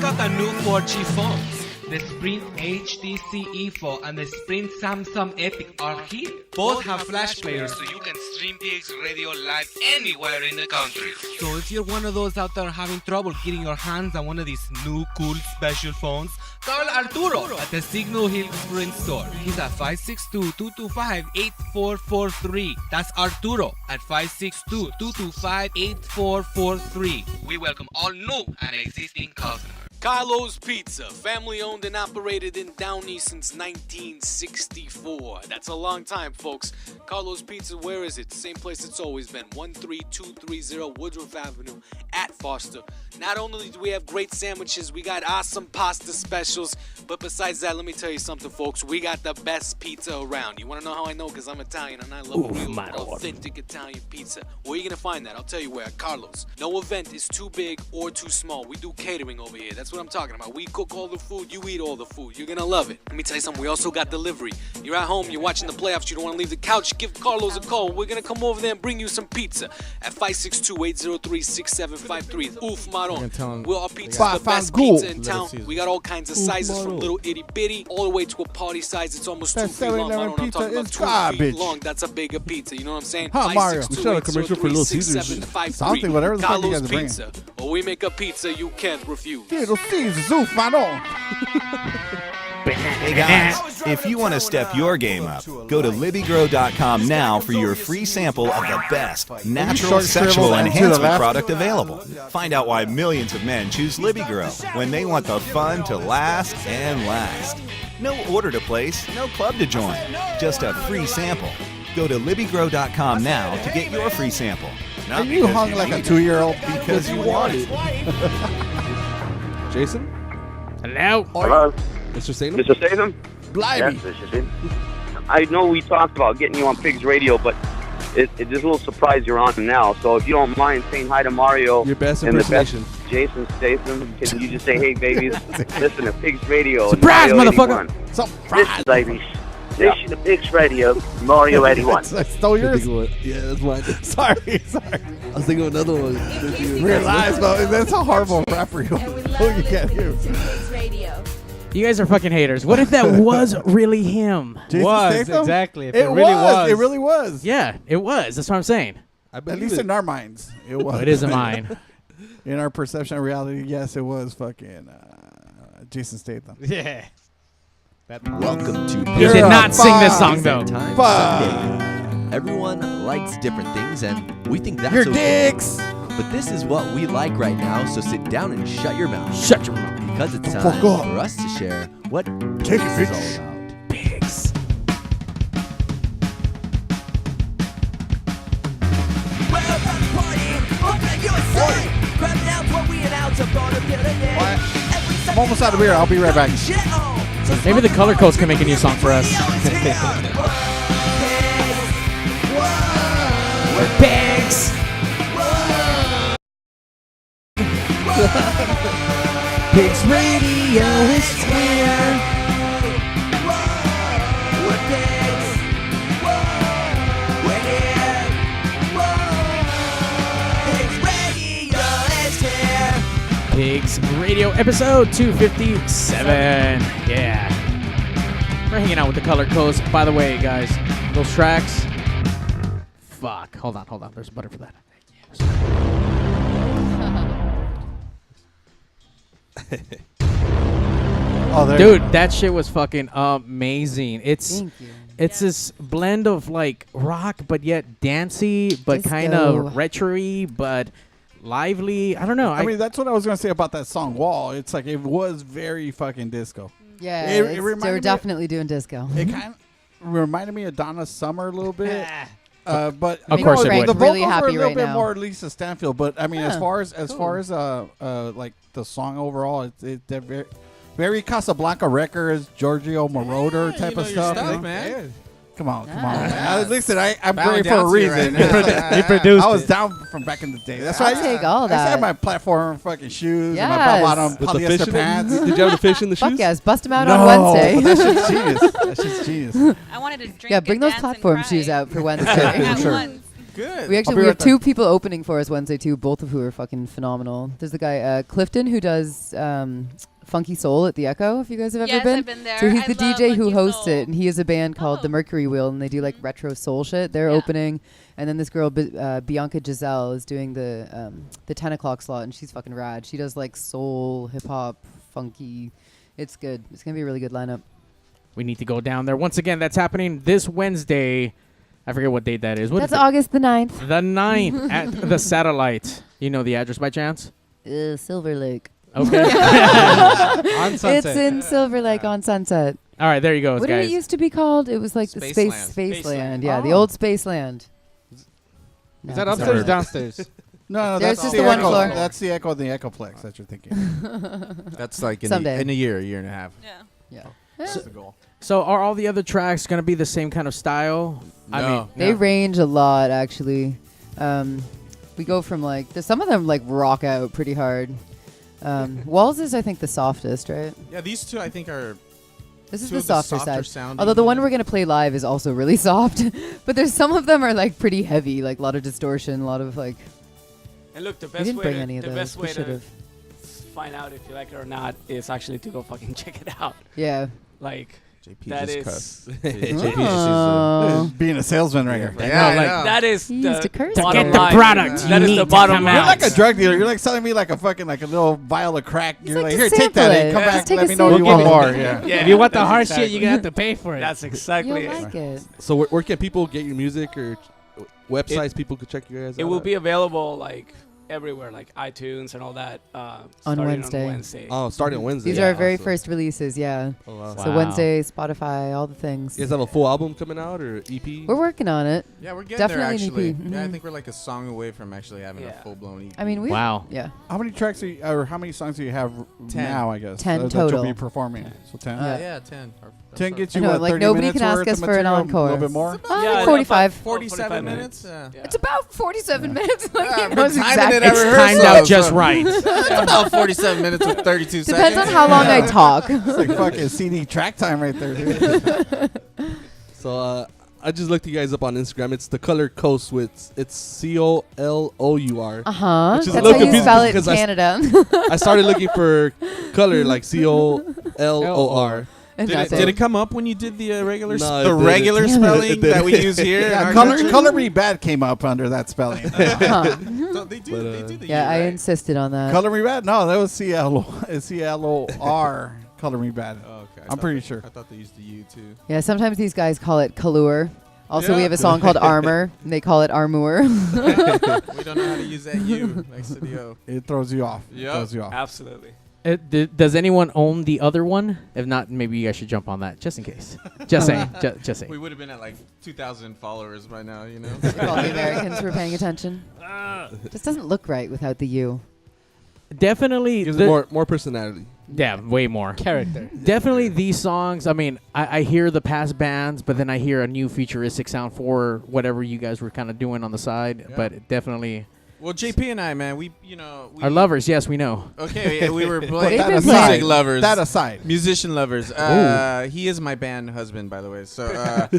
got the new 4G phones. The Sprint HTC Evo and the Sprint Samsung Epic are here. Both have flash players so you can stream PigzRadio live anywhere in the country. So if you're one of those out there having trouble getting your hands on one of these new cool special phones, call Arturo at the Signal Hill Sprint store. He's at 562-225-8443. That's Arturo at 562-225-8443. We welcome all new and existing customers. Carlo's Pizza, family owned and operated in Downey since 1964. That's a long time, folks. Carlo's Pizza, where is it? Same place it's always been, 13230 Woodruff Avenue at Foster. Not only do we have great sandwiches, we got awesome pasta specials, but besides that, let me tell you something, folks. We got the best pizza around. You want to know how I know? Because I'm Italian and I love real, authentic Italian pizza. Where are you going to find that? I'll tell you where, at Carlo's. No event is too big or too small. We do catering over here. That's what I'm talking about. We cook all the food, you eat all the food. You're gonna love it. Let me tell you something, we also got delivery. You're at home, you're watching the playoffs, you don't want to leave the couch, give Carlos a call. We're gonna come over there and bring you some pizza at 562-803-6753. Oof Maron. We're our pizza, the best pizza in town. We got all kinds of sizes from little itty bitty all the way to a party size. It's almost 2 feet long. I'm talking about 2 feet long. That's a bigger pizza. You know what I'm saying? Huh, Mario. We shot a commercial for Little Caesars. Something, whatever the fuck you guys are bringing. Pizza. Well, we make a pizza you can't refuse. Little Caesars, oof, Maron. Hey guys, if you want to step your game up, go to LibbyGrow.com now for your free sample of the best natural sexual enhancement product available. Find out why millions of men choose Libby Grow when they want the fun to last and last. No order to place, no club to join, just a free sample. Go to LibbyGrow.com now to get your free sample. Not you hung like a 2-year-old because you want it. Jason? Hello? Hello? Mr. Salem? Mr. Salem? Blimey. Yes, Mr. Salem. I know we talked about getting you on Pigs Radio, but there's a little surprise you're on now. So if you don't mind saying hi to Mario. Your best and impersonation. The best Jason Statham, can you just say, hey, babies, listen to Pigs Radio. Surprise, motherfucker. Listen, babies. Listen to Pigs Radio, Mario 81. I stole yours? Yeah, that's mine. Sorry. I was thinking of another one. Realize, though, that's a horrible rapper. You can't hear. You guys are fucking haters. What if that was really him? Exactly. If it really was. It really was. Yeah, it was. That's what I'm saying. At least in our minds, it was. It is in mine. In our perception of reality, yes, it was fucking Jason Statham. Yeah. Welcome to You did not sing this song, though. Everyone likes different things, and we think that's your okay. dicks. But this is what we like right now, so sit down and shut your mouth. Shut your mouth. Because it's time for us to share what Take Pigs it, is all bitch. about. Pigs. I'm almost out of beer. I'll be right back. Maybe the Color Codes can make a new song for us. We're pigs. Pigs Radio is here. We're pigs. We're here. Pigs Radio is here. Pigs Radio episode 257. Yeah. We're hanging out with the Color Codes. By the way, guys, those tracks. Fuck. Hold on. There's butter for that. Dude, that shit was fucking amazing. It's this blend of like rock, but yet dancey, but kind of retro-y, but lively. I don't know. I mean, that's what I was going to say about that song, Wall. It's like, it was very fucking disco. Yeah, it reminded they're me definitely doing disco. It kind of reminded me of Donna Summer a little bit. But of course, it would. The vocals really were a happy little right bit now. more Lisa Stanfield. But I mean, as far as like the song overall, they're very Casablanca Records, Giorgio Moroder type of stuff. Man. Come on. Listen, I'm great for a reason. You produced I was it. down from back in the day. That's why I'll take all I that. had my platform fucking shoes and my Yes. bell-bottom With the fish polyester in pants. Did you have the fish in the shoes? Fuck yes, bust them out No, on Wednesday. that shit's genius. That shit's genius. I wanted to drink Yeah, bring and those dance platform and shoes cry out for Wednesday. at Sure. once. Good. We actually I'll be we have right two people opening for us Wednesday too, both of who are fucking phenomenal. There's the guy Clifton who does Funky Soul at the Echo. If you guys have Yes, ever been, I've been there. so he's I the love DJ who Funky hosts Soul. it, and he has a band called the Mercury Wheel, and they do like retro soul shit. They're opening, and then this girl Bianca Giselle is doing the 10 o'clock slot, and she's fucking rad. She does like soul, hip hop, funky. It's good. It's gonna be a really good lineup. We need to go down there. Once again, that's happening this Wednesday. I forget what date that is. What That's is it? August the 9th. The 9th at the Satellite. You know the address by chance? Silver Lake. Okay. On Sunset. It's in Silver Lake on Sunset. All right, there you go, What guys. did it used to be called? It was like the Spaceland. Yeah, the old Spaceland. Is that upstairs or downstairs? No, There's that's just the the one Echo. floor. That's the Echo and the Echoplex that you're thinking. That's like in Someday. a year and a half. Yeah. That's the goal. So are all the other tracks going to be the same kind of style? I mean, They range a lot, actually. We go from like, there's some of them like rock out pretty hard. Walls is, I think, the softest, right? Yeah, these two I think are. This is two the of softer softer side. sounding. Although the one we're going to play live is also really soft. But there's some of them are like pretty heavy, like a lot of distortion, a lot of like. And look, the We best didn't way bring to, any of the those. best We way to should've. find out if you like it or not is actually to go fucking check it out. Yeah. Like JP that just is cussed. JP Oh. is being a salesman right here. Yeah, I know. that is He used to curse. To bottom get the line. product, That you is need the to bottom come line. You're like a drug dealer. You're like selling me like a fucking like a little vial of crack. You're like like, to here, take sample that. it. And come Just back. take Let a me know you sample. want more. Yeah. Yeah, if you want the that's hard exactly. shit, you're going to have to pay for it. That's exactly You'll it. like it. So where can people get your music or websites people could check you guys out? It will at? be available like everywhere, like iTunes and all that. Starting Wednesday. On Wednesday. Oh, starting on Wednesday. These are our Yeah, very so- first releases, yeah. Oh, wow. So Wow. Wednesday, Spotify, all the things. You guys have a full album coming out or E EP? We're working on it. Yeah, we're getting Definitely there an actually. EP. Yeah, I Mhm. think we're like a song away from actually having Yeah. a full blown EP. I mean, we. Wow. Yeah. How many tracks or how many songs do you have 10. now? I guess 10 that you'll total. be performing. So 10. yeah, 10. 10 gets I you know, what? like 30 nobody minutes can ask worth us of for an material? encore. A little bit more. Yeah, 45. 47 minutes. Yeah. It's about 47 minutes. Like, Yeah, he I've been knows timing exactly. it at It's rehearsal, timed out so- just right. It's about 47 minutes with 32 seconds. Depends on how long I talk. It's like fucking CD track time right there, dude. So I just looked you guys up on Instagram. It's the Color Coast with it's COLOUR. Uh huh. Which is That's a little how you confusing spell it in because Canada. I started looking for color like COLOR. And Did that's it, did it come up when you did the regular No, it the didn't. regular Damn it. spelling It that we didn't. use here? in Yeah, our color, country? color Me Bad came up under that spelling. Uh-huh. So they do. They do the Yeah, U, I right? insisted on that. Color Me Bad? No, that was CLOR. Color Me Bad. Oh, okay. I'm pretty sure. I thought they used the U too. Yeah, sometimes these guys call it Kalur. Also, we Yeah. have a song called Armor, and they call it Armour. We don't know how to use that U next to the O. It throws you off. Yep. It throws you off. Absolutely. Does anyone own the other one? If not, maybe you guys should jump on that, just in case. Just saying. Just saying. We would have been at like 2,000 followers by now, you know. All the Americans were paying attention. Just doesn't look right without the U. Definitely. Gives it more personality. Yeah, way more. Character. Definitely these songs. I mean, I hear the past bands, but then I hear a new futuristic sound for whatever you guys were kind of doing on the side. Yeah. But it definitely. Well, JP and I, man, we Are lovers, yes, we know. Okay, we were But like that music aside, lovers. that aside. Musician lovers. He is my band husband, by the way. So,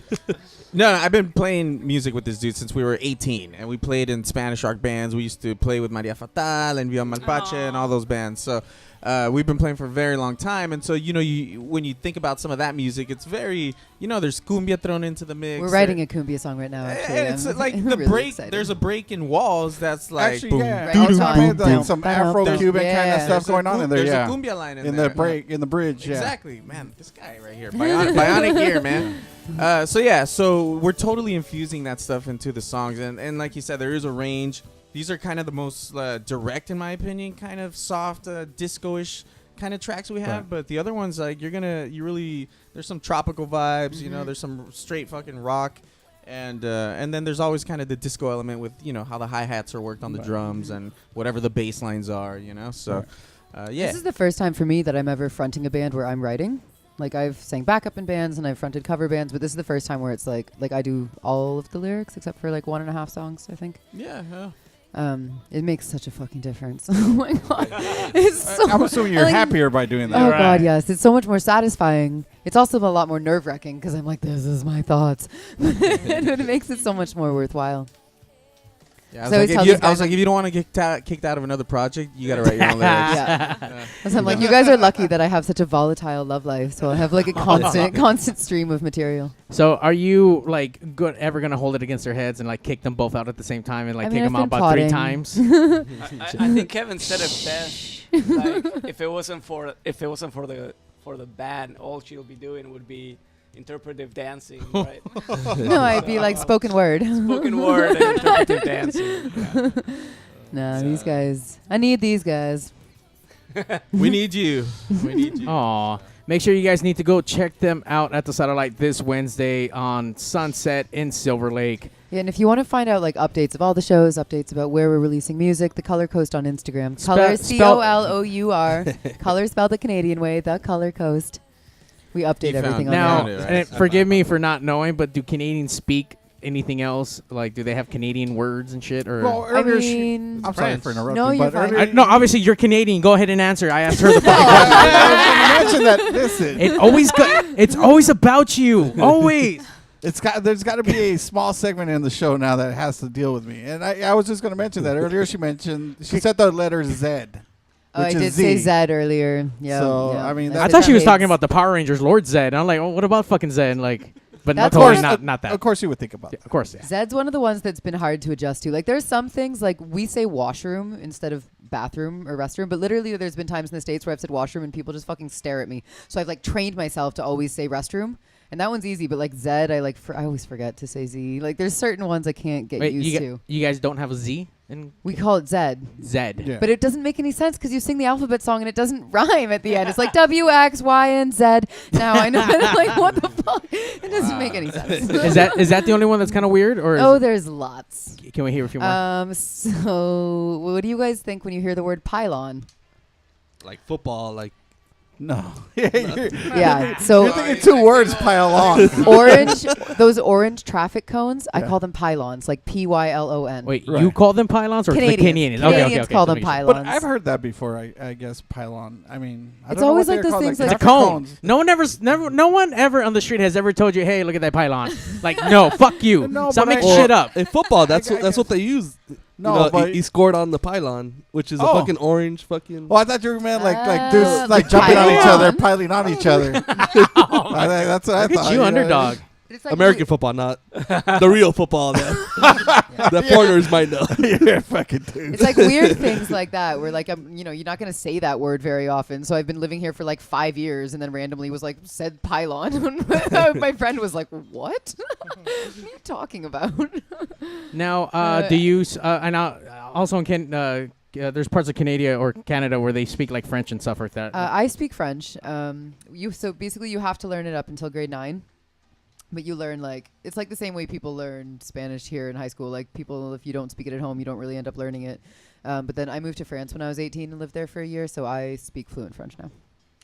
no, I've been playing music with this dude since we were 18, and we played in Spanish rock bands. We used to play with Maria Fatal and Via Malpache and all those bands. So, we've been playing for a very long time, and so when you think about some of that music, it's very there's cumbia thrown into the mix. We're writing a cumbia song right now, actually. And it's I'm like the really break. excited. There's a break in walls that's like Actually, boom, yeah. Right. I was Boom, talking boom, about, like boom. some There's- Afro-Cuban kind yeah. of stuff going on in there. There's Yeah. a cumbia line in in there. the break, in the bridge. Yeah. Exactly, man. This guy right here, bionic ear, man. So we're totally infusing that stuff into the songs, and like you said, there is a range. These are kind of the most direct, in my opinion, kind of soft, disco-ish kind of tracks we have. Right. But the other ones, like there's some tropical vibes. There's some straight fucking rock. And then there's always kind of the disco element with how the hi-hats are worked on the drums and whatever the bass lines are, so yeah. This is the first time for me that I'm ever fronting a band where I'm writing. Like, I've sang backup in bands and I've fronted cover bands, but this is the first time where it's like I do all of the lyrics except for like 1.5 songs, I think. Yeah. It makes such a fucking difference. Oh my god, it's so. I'm assuming you're like- happier by doing that. Oh Right. god, yes, it's so much more satisfying. It's also a lot more nerve-wracking because I'm like, this is my thoughts, but it makes it so much more worthwhile. Yeah, I was like, if you don't want to get kicked out of another project, you got to write your own lyrics. Yeah. So I'm like, you guys are lucky that I have such a volatile love life, so I have like a constant stream of material. So are you like ever gonna hold it against their heads and like kick them both out at the same time and like kick them out about 3 times? I think Kevin said it best. Like, if it wasn't for the band, all she'll be doing would be interpretive dancing, right? No, I'd be like spoken word. Spoken word and interpretive dancing. Yeah. No, these guys. I need these guys. We need you. We need you. Aw. Make sure you guys need to go check them out at the Satellite this Wednesday on Sunset in Silver Lake. Yeah, and if you want to find out like updates of all the shows, updates about where we're releasing music, the Color Coast on Instagram. Color COLOUR. Color spelled the Canadian way, the Color Coast. We update everything on there. Now, and forgive me for not knowing, but do Canadians speak anything else? Like, do they have Canadian words and shit? Or Well, earlier I'm sorry for interrupting. No, you're fine. No, obviously you're Canadian. Go ahead and answer. I asked her the fucking I was question. going to mention that. Listen, It's always about you. Always. There's got to be a small segment in the show now that has to deal with me. And I was just going to mention that earlier. She said the letter Z. Oh, I did say Zed earlier. Yeah. So, I mean, I thought she was talking about the Power Rangers, Lord Zed. I'm like, oh, what about fucking Zed? Like, but That's totally not that. Of course you would think about Of course, yeah. Zed's one of the ones that's been hard to adjust to. Like, there's some things, like, we say washroom instead of bathroom or restroom, but literally there's been times in the States where I've said washroom and people just fucking stare at me. So I've, like, trained myself to always say restroom. And that one's easy, but, like, Zed, I always forget to say Z. Like, there's certain ones I can't get used to. You guys don't have a Z? We call it Zed. Zed. Yeah. But it doesn't make any sense because you sing the alphabet song and it doesn't rhyme at the end. It's like W, X, Y, and Z. Now I know. Like, what the fuck? It doesn't make any sense. Is that the only one that's kind of weird? Or there's lots. Can we hear a few more? So what do you guys think when you hear the word pylon? Like football, like. No. Yeah. So you're thinking 2 words pile on. Those orange traffic cones, I call them pylons, like PYLON. Wait, you call them pylons or Canadians? the Canadians? Canadians call them pylons. But I've heard that before. I guess pylon. I mean, I it's don't always know like what those they're things called, like it's a cone. No one ever on the street has ever told you, hey, look at that pylon. Like, no, fuck you. No, Stop but making shit up. In football, that's what they use. No, but he scored on the pylon, which is a fucking orange fucking. Well, I thought you meant like dudes like jumping on each other, piling on each other. That's what I Look thought. at you, underdog. Like American football, not the real football that foreigners might know. You're fucking dude. It's like weird things like that where like you're not going to say that word very often. So I've been living here for like 5 years and then randomly was like said pylon. My friend was like, "What? What are you talking about?" Now, do you and also in there's parts of Canada where they speak like French and stuff like that. I speak French. So basically you have to learn it up until grade 9. But you learn, like, it's like the same way people learn Spanish here in high school. Like, people, if you don't speak it at home, you don't really end up learning it. But then I moved to France when I was 18 and lived there for a year, so I speak fluent French now.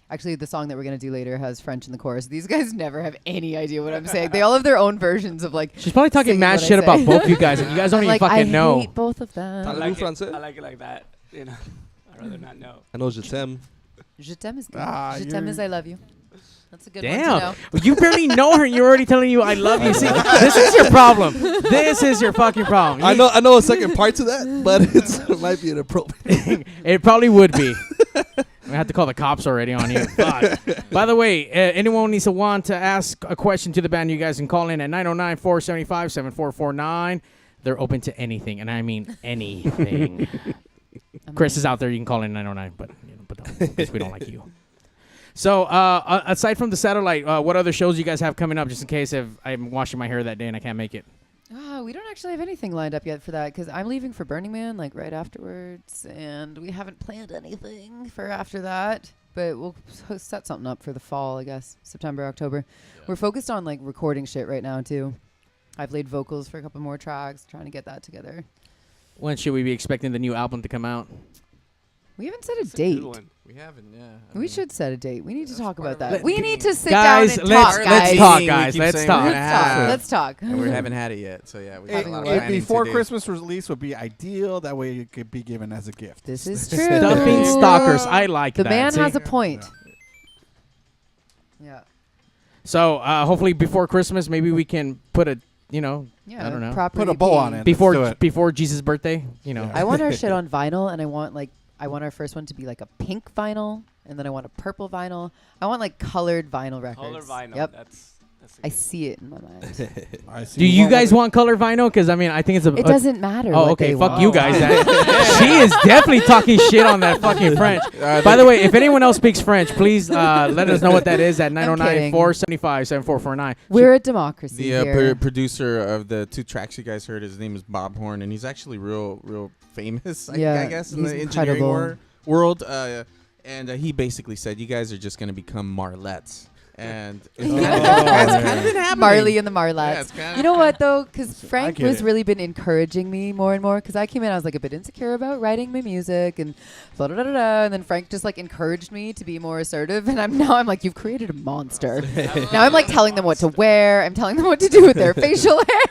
Actually, the song that we're going to do later has French in the chorus. These guys never have any idea what I'm saying. They all have their own versions of, like, she's probably talking mad shit about both you guys, and you guys don't even fucking know. I hate both of them. I like it like that. You know, I'd rather not know. I know Je t'aime. Je t'aime is good. Je t'aime is I love you. That's a good one to Damn. know. Well, you barely know her and you're already telling you I love you. See, this is your problem. This is your fucking problem. I know a second part to that, but it might be inappropriate. It probably would be. We have to call the cops already on you. Fuck. By the way, anyone needs to want to ask a question to the band, you guys can call in at 909-475-7449. They're open to anything, and I mean anything. Chris is out there. You can call in 909, but don't, because we don't like you. So, aside from the Satellite, what other shows you guys have coming up, just in case if I'm washing my hair that day and I can't make it? We don't actually have anything lined up yet for that because I'm leaving for Burning Man like right afterwards, and we haven't planned anything for after that. But we'll set something up for the fall, I guess, September, October. Yeah. We're focused on like recording shit right now too. I've laid vocals for a couple more tracks, trying to get that together. When should we be expecting the new album to come out? We haven't set a date. We haven't, yeah. We should set a date. We need to talk about that. We need to sit down and talk, guys. guys. Let's talk, guys. Let's talk. Let's talk. And we haven't had it yet, so yeah. We have a lot of planning before to do. Christmas release would be ideal. That way it could be given as a gift. This is true. Stuffing stalkers. I like the that. The man has a point. Yeah. So hopefully before Christmas, maybe we can put a I don't know. properly Put a bow on being- it. Let's do it. Before Jesus' birthday, I want our shit on vinyl, and I want our first one to be like a pink vinyl, and then I want a purple vinyl. I want like colored vinyl records. Color vinyl. Yep. That's I see it in my mind. Do you guys want color vinyl? Because I think it's a. It doesn't matter Oh, what okay. they Fuck want. you guys. She is definitely talking shit on that fucking French. By the way, if anyone else speaks French, please let us know what that is at 909-475-7449. We're a democracy The here. producer of the 2 tracks you guys heard, his name is Bob Horn, and he's actually real famous, I guess, in he's the incredible. engineering world. And he basically said, you guys are just going to become Marlettes. And it's kind of been happening. Marley and the Marlettes. Yeah, it's kinda- You know what though? Because Frank get was it. really been encouraging me more and more. Because I came in, I was like a bit insecure about writing my music and blah, blah, blah, blah, blah. And then Frank just like encouraged me to be more assertive. And I'm like, you've created a monster. Now I'm like telling them what to wear. I'm telling them what to do with their facial hair.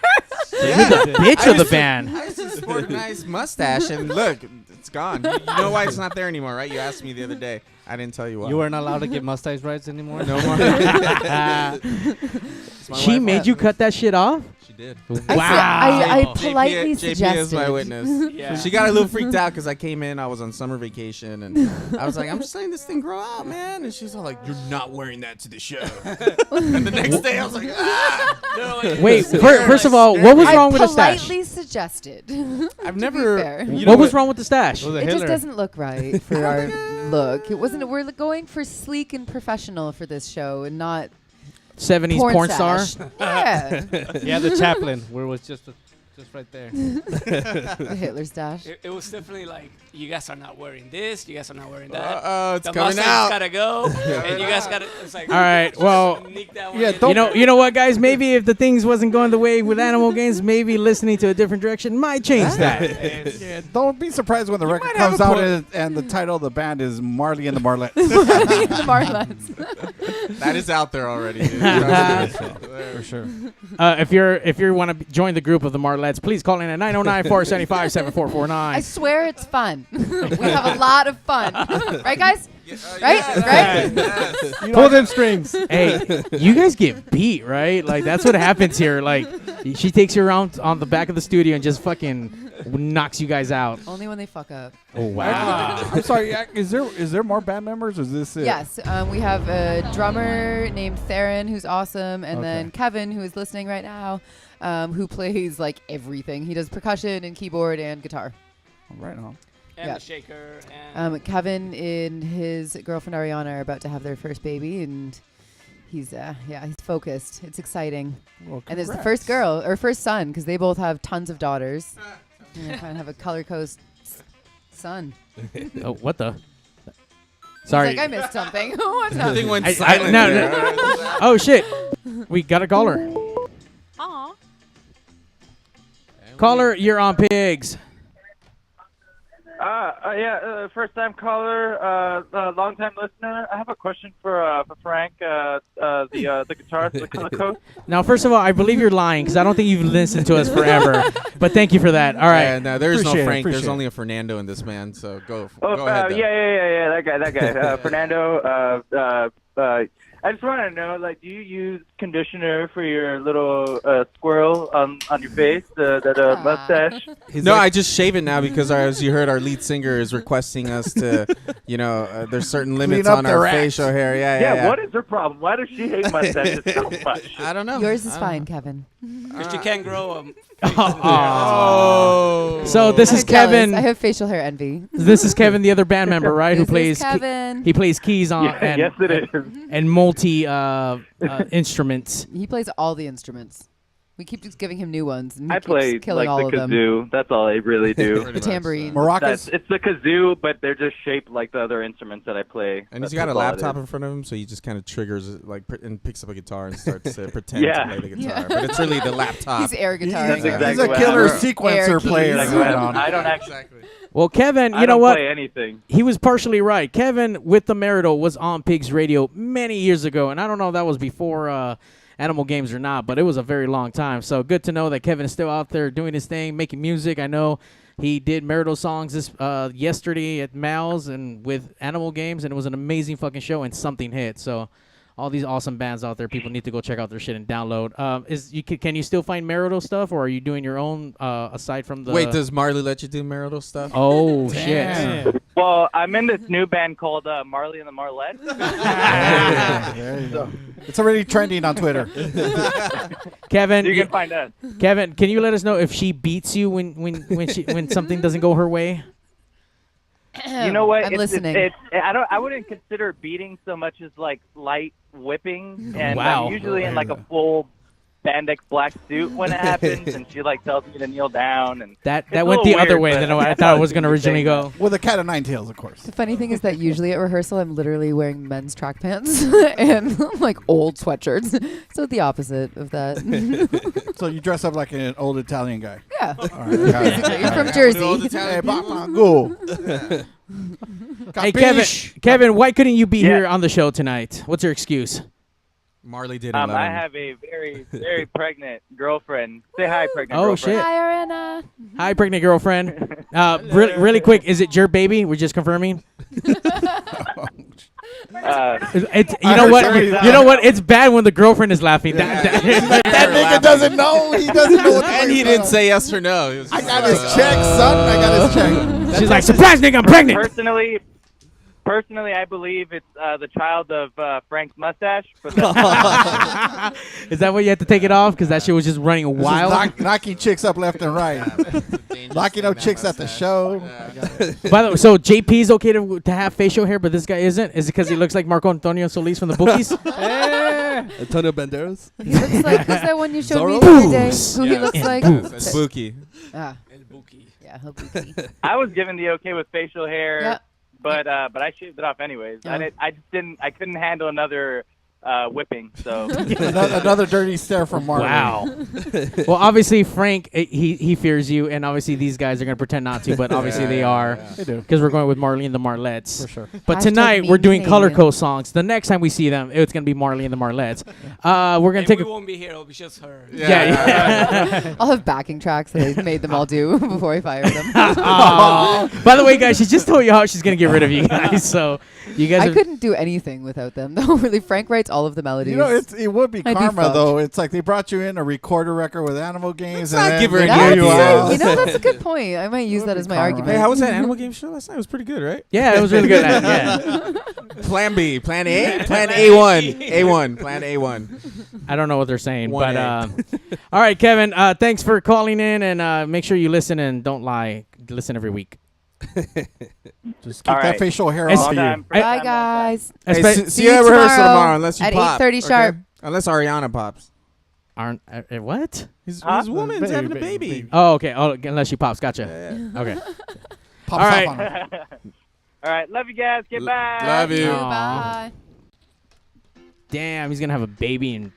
You're the bitch of the band. I used to sport a nice mustache, and look, it's gone. You know why it's not there anymore, right? You asked me the other day. I didn't tell you why. You weren't allowed to get mustache rights anymore? No more. She made you cut that shit off? She did. Wow. I politely JP is suggested. my witness. Yeah. She got a little freaked out because I came in. I was on summer vacation, and I was like, I'm just letting this thing grow out, man. And she's all like, you're not wearing that to the show. And the next day, I was like, ah. Wait, first of all, what was wrong with the stash? I politely suggested. I've to never. Be fair. What was wrong with the stash? It just doesn't look right for our look. It wasn't. We're going for sleek and professional for this show, and not 70s porn star. Yeah. Yeah, the Chaplin, where it was just right there. The Hitler stash. It was definitely like, you guys are not wearing this, you guys are not wearing that. Uh-oh, it's the coming mustache out. gotta go, and you guys gotta. It's like, All right, well, sneak that one yeah, in. don't- you know what, guys? Maybe if the things wasn't going the way with Animal Games, maybe listening to a different direction might change that. Yeah, don't be surprised when the record might have comes a out point. and the title of the band is Marley and the Marlettes. The Marlettes. That is out there already, dude. For sure. If you want to join the group of the Marlettes, please call in at 909-475-7449. I swear it's fun. We have a lot of fun, right, guys? Right? Pull them strings. Hey, you guys get beat, right? Like, that's what happens here. Like, she takes you around on the back of the studio and just fucking knocks you guys out. Only when they fuck up. Oh, wow. I'm sorry. Is there more band members, or is this it? Yes, we have a drummer named Theron who's awesome, and then Kevin, who is listening right now, who plays like everything. He does percussion and keyboard and guitar. Right on. And Yeah. the shaker. And Kevin and his girlfriend Ariana are about to have their first baby, and he's he's focused. It's exciting. Well, And it's the congrats. first girl or first son, because they both have tons of daughters. And they kind of have a color coast son. Oh, what the? He's Sorry. like, I missed something. What's up? Everything went I- silent. no, there. no. Oh, shit. We got a caller. Aw. Caller, you're on Pigs. First time caller, long time listener. I have a question for Frank, the guitarist of the Color Coast. Now, first of all, I believe you're lying because I don't think you've listened to us forever. But thank you for that. All right. Yeah, no, there's no Appreciate it, Frank. There's appreciate only a Fernando in this band. So go Oh, ahead. though. that guy, Fernando. I just want to know, like, do you use conditioner for your little squirrel on your face, that mustache? No, I just shave it now because, as you heard, our lead singer is requesting us to, there's certain limits up on their our act. facial hair. Yeah. What is her problem? Why does she hate mustaches so much? I don't know. Yours is fine, Kevin. Because you can't grow them. Oh. So this is I'm jealous. Kevin. I have facial hair envy. This is Kevin, the other band member, right? Who This is plays? Kevin. He plays keys on and Yes, it is. and multi instruments. He plays all the instruments. We keep just giving him new ones. And he I keeps play killing like all the of them. kazoo. That's all I really do. The tambourine. Maracas. It's the kazoo, but they're just shaped like the other instruments that I play. And he's That's got a all it laptop is. in front of him, so he just kind of triggers it, and picks up a guitar and starts to pretend Yeah. to play the guitar. Yeah. But it's really the laptop. He's air He's guitaring. exactly a what killer happened. sequencer Air player. keys. Right on. I don't actually. Well, Kevin, I you know don't what? play anything. He was partially right. Kevin with the Marital was on Pigs Radio many years ago, and I don't know if that was before Animal Games or not, but it was a very long time. So good to know that Kevin is still out there doing his thing, making music. I know he did Marital songs this yesterday at Mal's and with Animal Games, and it was an amazing fucking show, and something hit. So all these awesome bands out there. People need to go check out their shit and download. Can you still find marital stuff, or are you doing your own aside from the? Wait, does Marley let you do marital stuff? Oh shit! Well, I'm in this new band called Marley and the Marlettes. There you go. It's already trending on Twitter. Kevin, you can find us. Kevin, can you let us know if she beats you when something doesn't go her way? You know what? I'm listening. I wouldn't consider beating so much as like light whipping, and Wow. I'm usually in like a full spandex black suit when it happens, and she like tells me to kneel down, and That it's a went little the other weird, way but than I thought it was going to originally go. With a cat of nine tails, of course. The funny thing is that usually at rehearsal, I'm literally wearing men's track pants and like old sweatshirts. So the opposite of that. So you dress up like an old Italian guy. Yeah. All right, got it. Basically, you're from Jersey. Hey, go. Hey, Kevin, why couldn't you be here on the show tonight? What's your excuse? Marley didn't let I him. have a very, very pregnant girlfriend. Say hi, pregnant Oh, girlfriend. shit. Hi, Arena. Hi, pregnant girlfriend. Really quick, is it your baby? We're just confirming. It's you know what? You know what? It's bad when the girlfriend is laughing. That nigga doesn't know. He doesn't know what And he didn't say yes or no. He was I just got like, his check, son. I got his check. She's like, surprise, nigga, I'm pregnant. Personally, I believe it's the child of Frank's mustache. But Is that why you had to take it off? Because that shit was just running wild. Knocking chicks up left and right. Knocking up chicks at the show. By the way, so JP's okay to have facial hair, but this guy isn't? Is it because he looks like Marco Antonio Solis from the Bookies? Antonio Banderas. He looks like, who's that one you showed me Zorro? the other day? Who he looks like? It's Buki. Ah. Yeah, he'll Buki. I was given the okay with facial hair, Yeah. but I shaved it off anyways. Yeah. I couldn't handle another whipping. So Another dirty stare from Marley. Wow. Well, obviously, Frank, he fears you, and obviously these guys are going to pretend not to, but obviously they are. They do. Because we're going with Marley and the Marlettes. For sure. But Hashtag tonight, mean we're doing Color Canadian. Code songs. The next time we see them, it's going to be Marley and the Marlettes. We're going And to take we a... won't be here. It'll be just her. Yeah. I'll have backing tracks that I made them all do before I fired them. Aw. By the way, guys, she just told you how she's going to get rid of you guys. So you guys I are... couldn't do anything without them, though. Really, Frank writes all of the melodies. You know, it would be I'd be karma, fucked. though. It's like they brought you in a recorder record with Animal Games. Let's not and then give her they any threw you ideas. out. You know, that's a good point. I might use that as my karma. argument. Hey, how was that Animal Game show last night? It was pretty good, right? Yeah, it was really good. Yeah. Plan B, Plan A, Plan A1, A1, Plan A1. I don't know what they're saying, One but all right, Kevin. Thanks for calling in, and make sure you listen and don't lie. Listen every week. Just keep that facial hair It's- off of you. Bye, guys. See you at rehearsal tomorrow, unless you at pop. 8:30 sharp. Okay? Unless Ariana pops. Aren't what? His woman's having a baby. Oh, okay. Oh, unless she pops. Gotcha. Okay. Pops all up right. on her. all right, love you guys. Goodbye. Love you. Bye. Damn, he's gonna have a baby,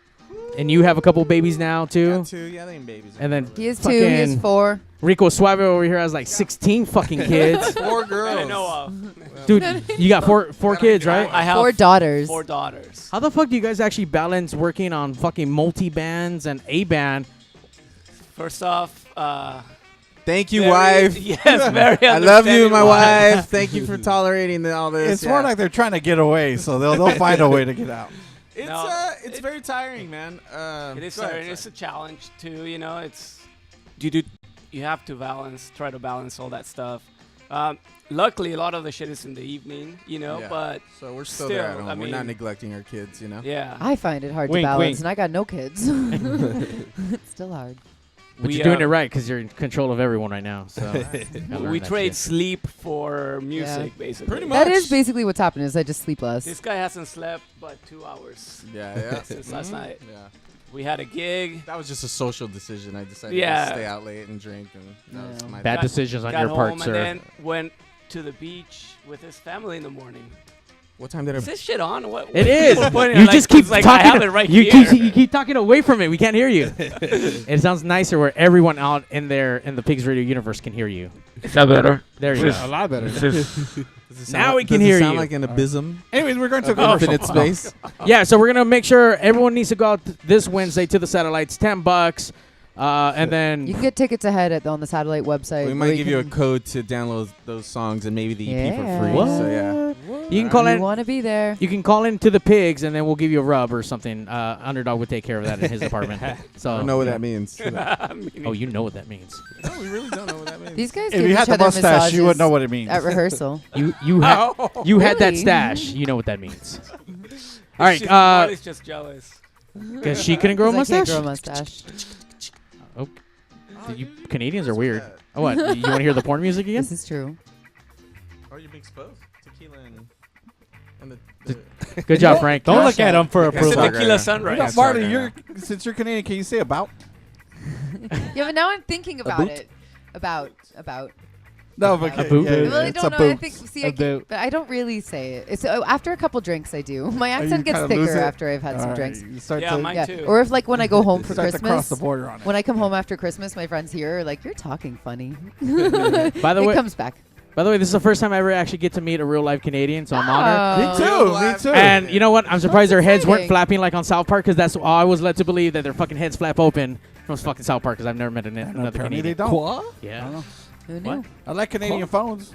and you have a couple babies now too. Got two, yeah, they ain't babies. And then He is 2. He is 4. Rico Suave over here has like 16 fucking kids. 4 girls. I know of. Dude, you got four kids, right? I have 4 daughters. 4 daughters. How the fuck do you guys actually balance working on fucking multi-bands and a band? First off, Thank you, very- wife. Yes, very I love you, understanding my wife. wife. Thank you for tolerating all this. It's more like they're trying to get away, so they'll find a way to get out. It's very tiring, man. It is go ahead, tiring. It's a challenge too. You know, it's you have to try to balance all that stuff. Luckily, a lot of the shit is in the evening. You know, Yeah. but So we're still there at home. I We're mean, not neglecting our kids, you know? Yeah. I find it hard Wink, to balance, wink. and I got no kids. It's still hard. But you're doing it right because you're in control of everyone right now. So we trade sleep for music, basically. Pretty much. That is basically what's happened. Is I just sleep less. This guy hasn't slept but 2 hours. Yeah. Since last night. Yeah. We had a gig. That was just a social decision. I decided Yeah. to stay out late and drink. And that was my Bad decisions on got your part, home sir. And then went to the beach with his family in the morning. What time did Is this shit on? What? It is. What- You like, just keep it's like talking. I have it right you here. keep you keep talking away from it. We can't hear you. It sounds nicer where everyone out in the Pigs Radio universe can hear you. Is that better? There you go. A lot better. Now we can hear sound you. like an abysm? Anyways, we're going to Infinite space. Yeah, so we're gonna make sure everyone needs to go out this Wednesday to the satellites. $10. And then You can get tickets ahead on the satellite website. We or might give you a can- code to download those songs and maybe the EP for free. What? So yeah. You can call You in. want to be there. You can call in to the pigs, and then we'll give you a rub or something. Underdog would take care of that in his apartment. So I don't know what that means. Oh, you know what that means. No, we really don't know what that means. These guys If give you each had the other mustache, you would massages know what it means. at rehearsal. You had that stash. You know what that means. All right. Marley's just jealous. Because she couldn't grow a 'Cause I mustache. can't grow a mustache. Oh, you Canadians are weird. Oh, what? You want to hear the porn music again? This is true. Or you mix both tequila and the Good job, Frank. Don't look at him for approval. Tequila sunrise. Marty, since you're Canadian, can you say about? Yeah, but now I'm thinking about boot? it. About. No, but A boot? yeah, I really it's don't a know. I boot. think. See, A I can, boot. but I don't really say it. It's after a couple drinks. I do. My you accent gets kinda lose thicker it? after I've had some All drinks. right, you start Yeah, to, mine too. Or if like when I go home for start to cross Christmas. the border on it. When I come home after Christmas, my friends here are like, "You're talking funny." By the it way, comes back. By the way, this is the first time I ever actually get to meet a real life Canadian, so I'm honored. Me too. Me too. And you know what? I'm surprised their heads weren't exciting. flapping like on South Park, because that's all I was led to believe, that their fucking heads flap open from fucking South Park, because I've never met another apparently they Canadian. don't. What? I Yeah. don't know. Who knew? What? I like Canadian phones.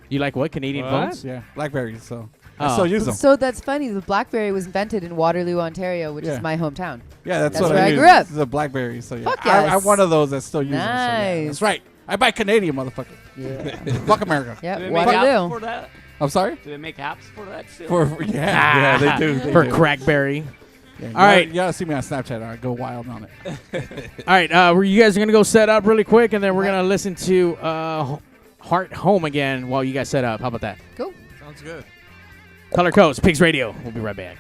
You like what? Canadian What? phones? Yeah, Blackberries. So Oh. I still use them. So that's funny. The BlackBerry was invented in Waterloo, Ontario, which Yeah. is my hometown. Yeah, that's That's what where I use. grew up. The Blackberry. So yeah, Fuck I'm yes. one of those that still use them. So yeah, Nice. that's right. I buy Canadian, motherfucker. Yeah. Fuck America. Do Yep. they make apps Waterloo. for that? I'm sorry. Do they make apps for that still? Yeah, they do. They For do. Crackberry. Yeah, All right. You gotta see me on Snapchat. I go wild on it. All right, you guys are gonna go set up really quick, and then we're gonna listen to Heart Home again while you guys set up. How about that? Cool. Sounds good. Color Codes, Pigs Radio. We'll be right back.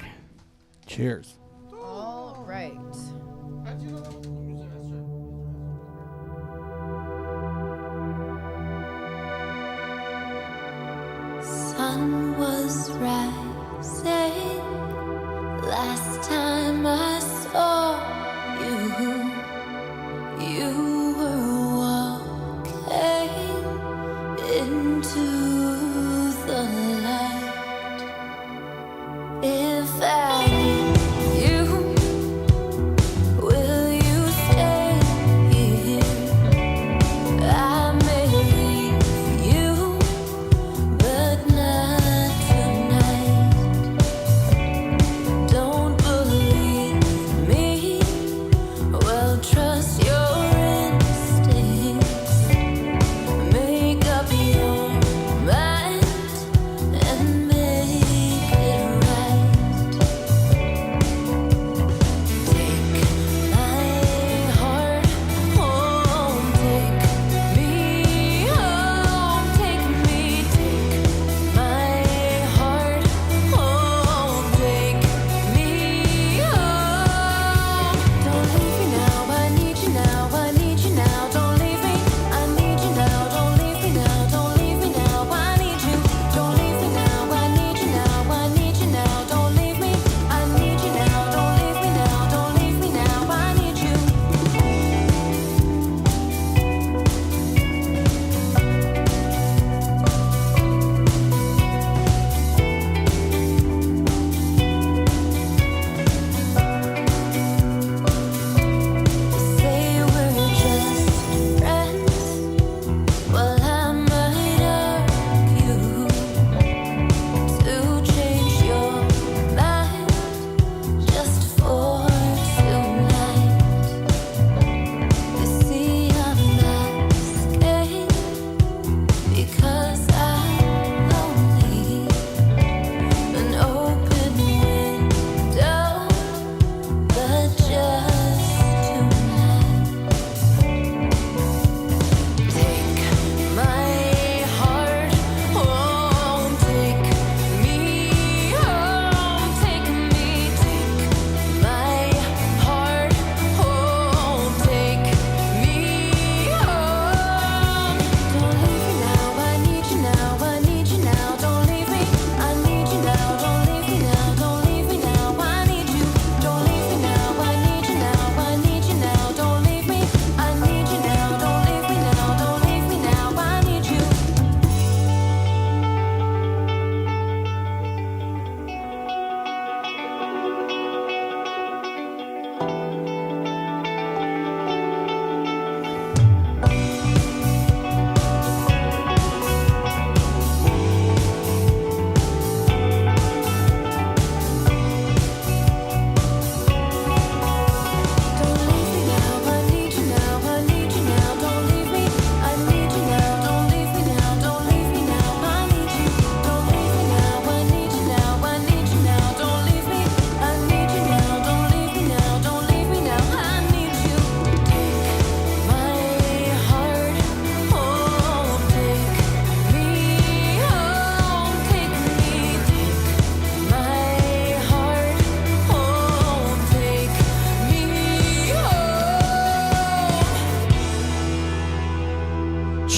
Cheers. All right. Sun was rising last time I saw you. You were walking into the light. If I need you, will you stay here? I may leave you, but not tonight. Don't believe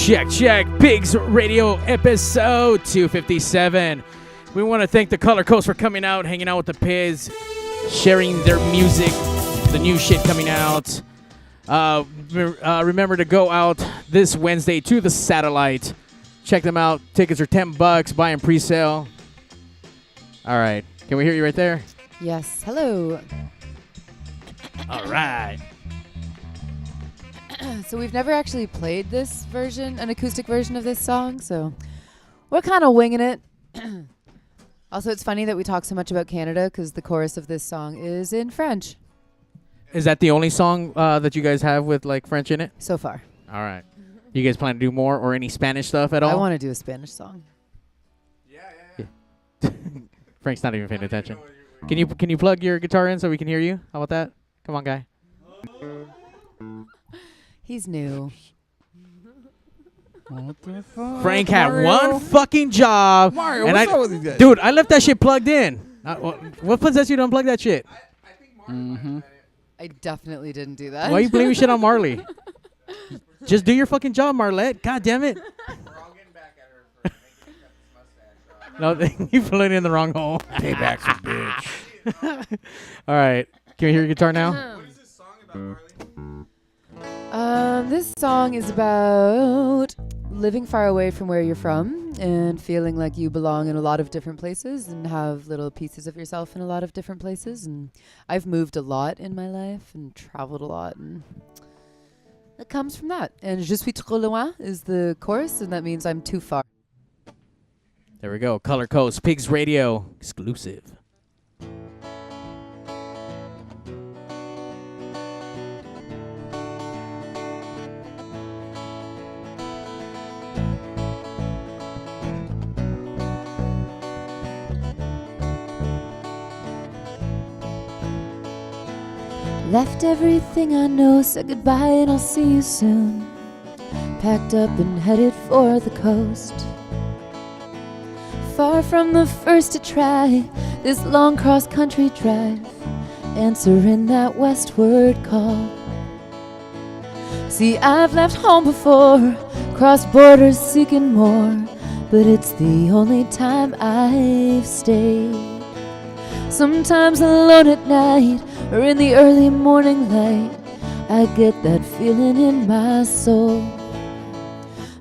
Check. Pigs Radio episode 257. We want to thank the Color Coast for coming out, hanging out with the Pigs, sharing their music, the new shit coming out. Remember to go out this Wednesday to the Satellite. Check them out. Tickets are $10. Buy them pre-sale. All right. Can we hear you right there? Yes. Hello. All right. So we've never actually played this version, an acoustic version of this song, so we're kind of winging it. Also, it's funny that we talk so much about Canada because the chorus of this song is in French. Is that the only song that you guys have with like French in it? So far. All right. You guys plan to do more or any Spanish stuff at all? I want to do a Spanish song. Yeah. Frank's not even paying attention. Can you plug your guitar in so we can hear you? How about that? Come on, guy. He's new. What the fuck? Frank had Mario? one fucking job. Mario, and what's up with these guys? Dude, I left that shit plugged in. What possessed you to unplug that shit? I definitely didn't do that. Why are you blaming shit on Marley? Just do your fucking job, Marlette. God damn it. No, you put it in the wrong hole. Payback's a bitch. All right. Can we hear your guitar now? What is this song about, Marley? This song is about living far away from where you're from and feeling like you belong in a lot of different places and have little pieces of yourself in a lot of different places. And I've moved a lot in my life and traveled a lot, and it comes from that. And Je suis trop loin is the chorus, and that means I'm too far. There we go. Color Coast, Pigs Radio exclusive. Left everything I know, said goodbye and I'll see you soon. Packed up and headed for the coast. Far from the first to try this long cross-country drive, answering that westward call. See, I've left home before, crossed borders seeking more, but it's the only time I've stayed. Sometimes alone at night or in the early morning light, I get that feeling in my soul.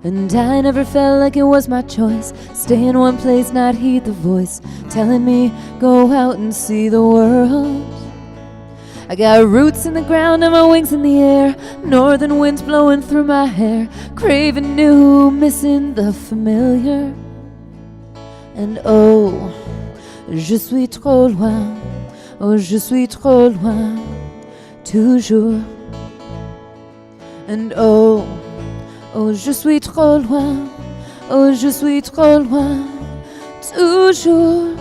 And I never felt like it was my choice. Stay in one place, not heed the voice telling me go out and see the world. I got roots in the ground and my wings in the air, northern winds blowing through my hair, craving new, missing the familiar. And oh, je suis trop loin, oh je suis trop loin, toujours. And oh, oh je suis trop loin, oh je suis trop loin, toujours.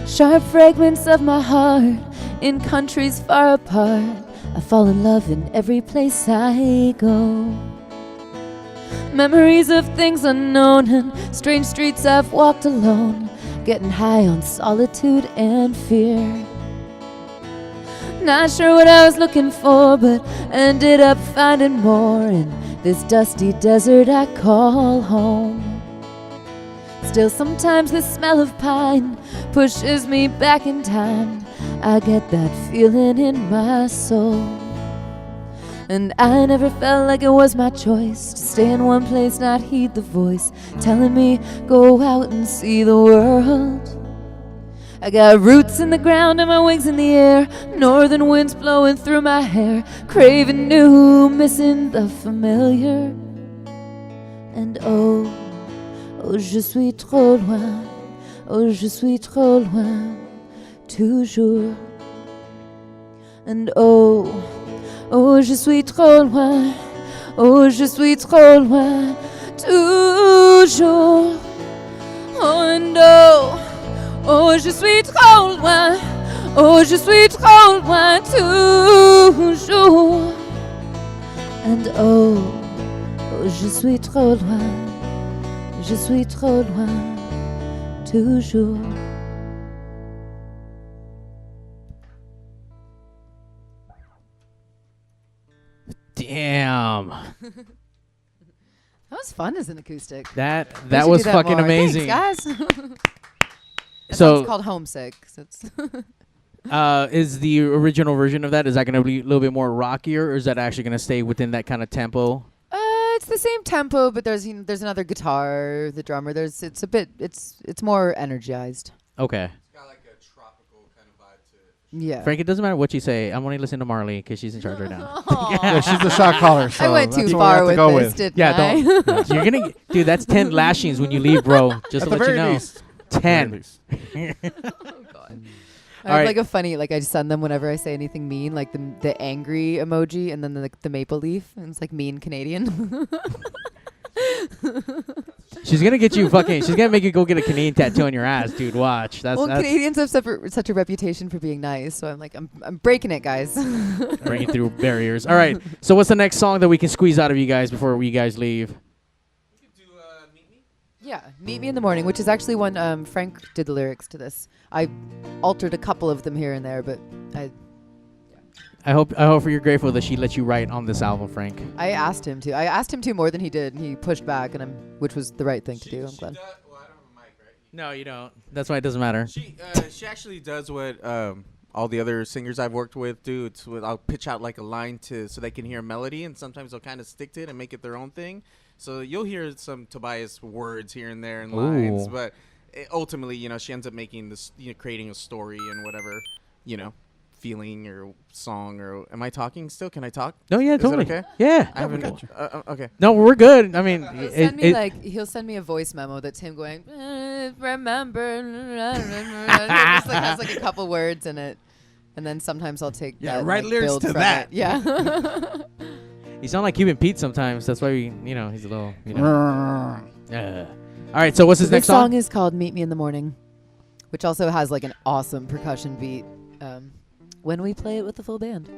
Sharp fragments of my heart in countries far apart, I fall in love in every place I go. Memories of things unknown and strange streets I've walked alone, getting high on solitude and fear. Not sure what I was looking for, but ended up finding more in this dusty desert I call home. Still sometimes the smell of pine pushes me back in time. I get that feeling in my soul. And I never felt like it was my choice to stay in one place, not heed the voice telling me go out and see the world. I got roots in the ground and my wings in the air, northern winds blowing through my hair, craving new, missing the familiar. And oh, oh je suis trop loin, oh je suis trop loin, toujours. And oh, oh je suis trop loin, oh je suis trop loin, toujours. Oh and oh, oh je suis trop loin, oh je suis trop loin, toujours. And oh, oh je suis trop loin, je suis trop loin, toujours. That was fun as an acoustic. That We should was do that fucking more. amazing. Thanks, guys. So It's called Homesick. So it's is the original version of that, is that going to be a little bit more rockier, or is that actually going to stay within that kind of tempo? It's the same tempo, but there's another guitar, the drummer. It's more energized. Okay. It's got like a tropical kind of vibe to it. Yeah. Frank, it doesn't matter what you say. I'm only listening to Marley because she's in charge right now. Yeah, she's the shot caller. So I went too that's what we far have to with go this, with. didn't Yeah, I? don't. You're gonna, dude. That's 10 lashings when you leave, bro. Just At to the let you very know. least. 10. I have like a funny, like I send them whenever I say anything mean, like the angry emoji and then the maple leaf, and it's like mean Canadian. She's gonna get you fucking. She's gonna make you go get a Canadian tattoo on your ass, dude. Watch. That's Canadians have such a reputation for being nice, so I'm breaking it, guys. breaking through barriers. All right. So what's the next song that we can squeeze out of you guys before you guys leave? Yeah, Meet Me in the Morning, which is actually one Frank did the lyrics to this. I altered a couple of them here and there, but I hope you're grateful that she let you write on this album, Frank. I asked him to. I asked him to more than he did, and he pushed back, which was the right thing to do. I'm glad. No, you don't. That's why it doesn't matter. She actually does what all the other singers I've worked with do. I'll pitch out like a line so they can hear a melody, and sometimes they'll kind of stick to it and make it their own thing. So you'll hear some Tobias words here and there and lines, but ultimately, she ends up making this, creating a story and whatever, feeling or song. Or am I talking still? Can I talk? No, yeah, Is totally. it okay? Yeah. I haven't. Okay. No, we're good. I mean, He'll send me a voice memo that's him going, remember, just like has like a couple words in it, and then sometimes I'll take that, write lyrics build to from that. it. Yeah. You sound like Cuban Pete sometimes. That's why he's a little, All right, so what's his next This song? song is called Meet Me in the Morning, which also has like an awesome percussion beat when we play it with the full band.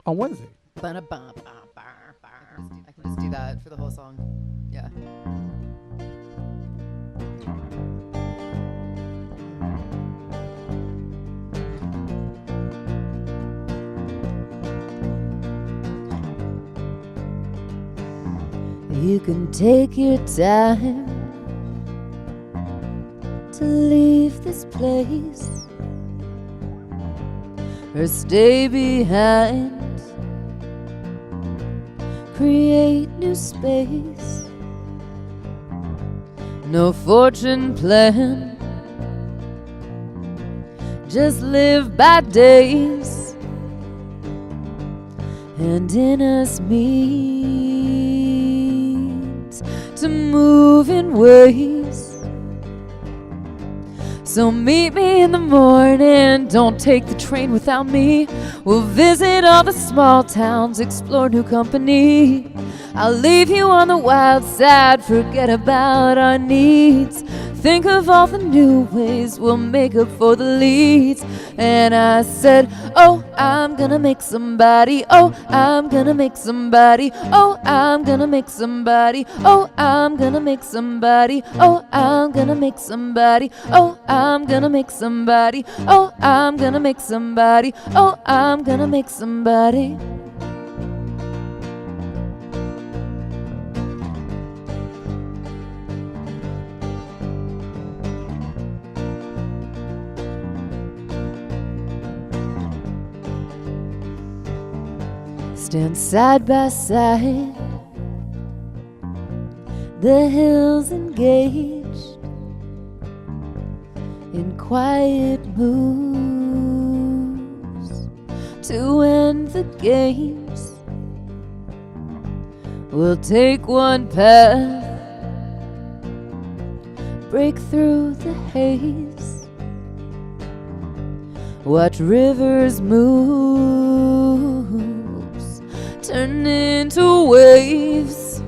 On Wednesday. I can just do that for the whole song. Yeah. You can take your time to leave this place or stay behind, create new space. No fortune plan, just live by days, and in us means to move in ways. So meet me in the morning, don't take the train without me. We'll visit all the small towns, explore new company. I'll leave you on the wild side, forget about our needs. Think of all the new ways we'll make up for the leads. And I said, oh, I'm gonna make somebody. Oh, I'm gonna make somebody. Oh, I'm gonna make somebody. Oh, I'm gonna make somebody. Oh, I'm gonna make somebody. Oh, I'm gonna make somebody. Oh, I'm gonna make somebody. Oh, I'm gonna make somebody. Stand side by side, the hills engaged in quiet moves to end the games. We'll take one path, break through the haze, watch rivers move, turn into waves.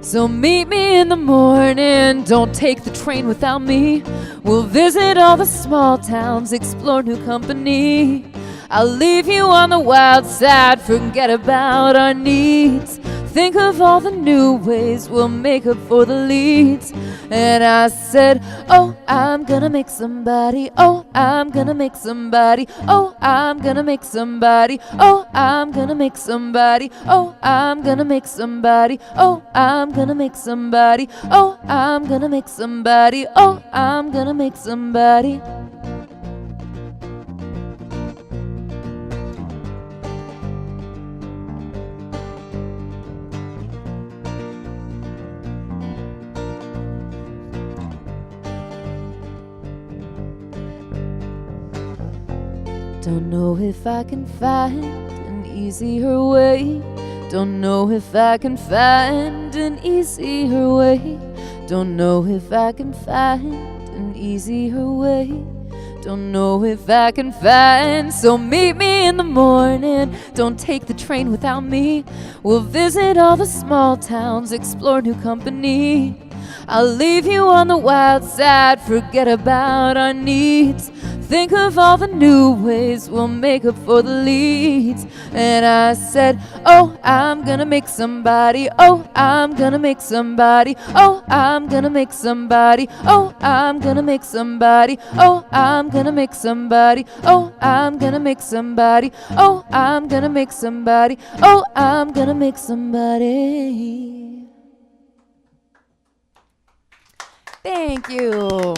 So meet me in the morning, don't take the train without me. We'll visit all the small towns, explore new company. I'll leave you on the wild side, forget about our needs. Think of all the new ways we'll make up for the leads. And I said, oh, I'm gonna make somebody. Oh, I'm gonna make somebody. Oh, I'm gonna make somebody. Oh, I'm gonna make somebody. Oh, I'm gonna make somebody. Oh, I'm gonna make somebody. Oh, I'm gonna make somebody. Oh, I'm gonna make somebody. Don't know if I can find an easier way. Don't know if I can find an easier way. Don't know if I can find an easier way. Don't know if I can find, so meet me in the morning. Don't take the train without me. We'll visit all the small towns, explore new company. I'll leave you on the wild side, forget about our needs. Think of all the new ways we'll make up for the leads. And I said, oh, I'm gonna make somebody. Oh, I'm gonna make somebody. Oh, I'm gonna make somebody. Oh, I'm gonna make somebody. Oh, I'm gonna make somebody. Oh, I'm gonna make somebody. Oh, I'm gonna make somebody. Oh, I'm gonna make somebody. Thank you.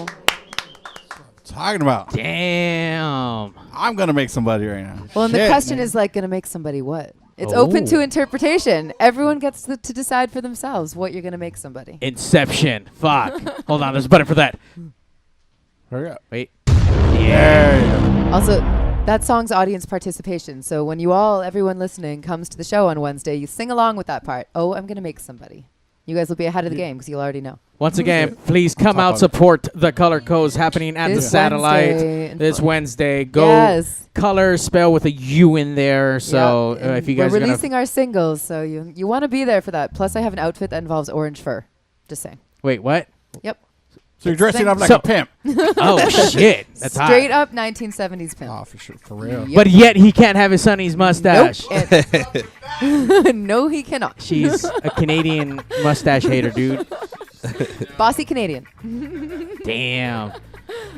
Talking about. Damn. I'm going to make somebody right now. Well, and the question is like going to make somebody what? It's open to interpretation. Everyone gets to decide for themselves what you're going to make somebody. Inception. Fuck. Hold on, there's a button for that. Hurry up. Wait. Yeah. Also, that song's audience participation. So when everyone listening comes to the show on Wednesday, you sing along with that part. Oh, I'm going to make somebody. You guys will be ahead of the game because you'll already know. Once again, please come out, support the Color Codes happening at the Satellite this Wednesday. Go Color, spell with a U in there. So if you guys we're releasing our singles, so you want to be there for that. Plus, I have an outfit that involves orange fur. Just saying. Wait, what? Yep. So you're dressing up like a pimp. Oh, shit. That's hot. Straight up 1970s pimp. Oh, for sure. For real. But yet he can't have his sonny's mustache. Nope. No, he cannot. She's a Canadian mustache hater, dude. Bossy Canadian. Damn. All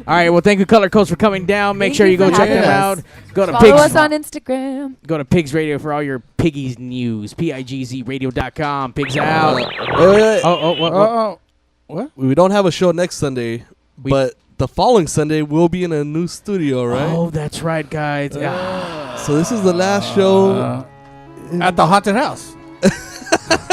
right. Well, thank you, Color Codes, for coming down. Make sure you go check them out. Go to Follow Pigs. us on Instagram. Go to Pigs Radio for all your piggies news. PigzRadio.com. Pigs out. What? We don't have a show next Sunday, but the following Sunday we'll be in a new studio, right? Oh, that's right, guys. So this is the last show at the haunted house.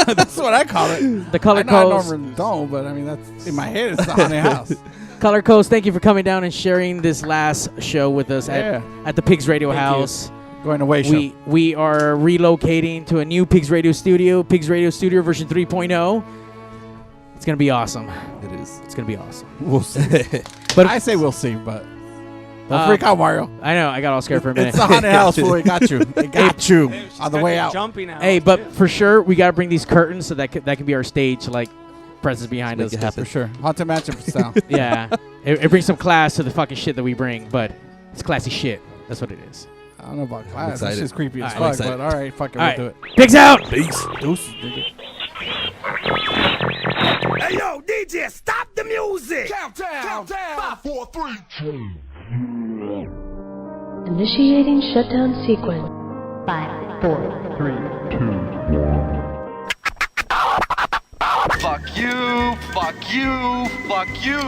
That's what I call it. The Color I Codes. normally don't, but I mean that's in my head. It's the haunted house. Color Codes, thank you for coming down and sharing this last show with us at the Pigs Radio House. Going away show. We are relocating to a new Pigs Radio studio, Pigs Radio Studio version 3.0. It's going to be awesome. It is. It's going to be awesome. We'll see. But I say we'll see, but don't freak out, Mario. I know. I got all scared for a minute. It's the haunted house, fool. It got you. It got you on the way out. Jumping out. Hey, but for sure, we got to bring these curtains so that can be our stage, like, presence behind us. For sure. Haunted Mansion style. Yeah. It brings some class to the fucking shit that we bring, but it's classy shit. That's what it is. I don't know about class. That's excited. just creepy as All right, fuck, but all right, fuck it, All we'll do it. Pigs out! Peace. Deuces. Hey yo, DJ, stop the music! Countdown! 5, 4, 3, 2. Initiating shutdown sequence. 5, 4, 3, 2. Fuck you! Fuck you! Fuck you!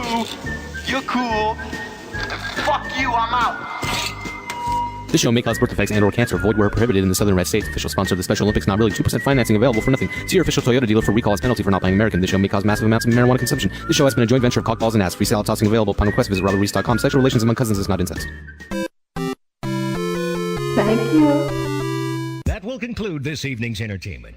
You're cool. Fuck you! I'm out. This show may cause birth defects and/or cancer. Void where prohibited in the Southern United States. Official sponsor of the Special Olympics. Not really. 2% financing available for nothing. See your official Toyota dealer for recall as penalty for not buying American. This show may cause massive amounts of marijuana consumption. This show has been a joint venture of cockballs and ass. Free salad tossing available upon request. Visit RobbertReese.com. Sexual relations among cousins is not incest. Thank you. That will conclude this evening's entertainment.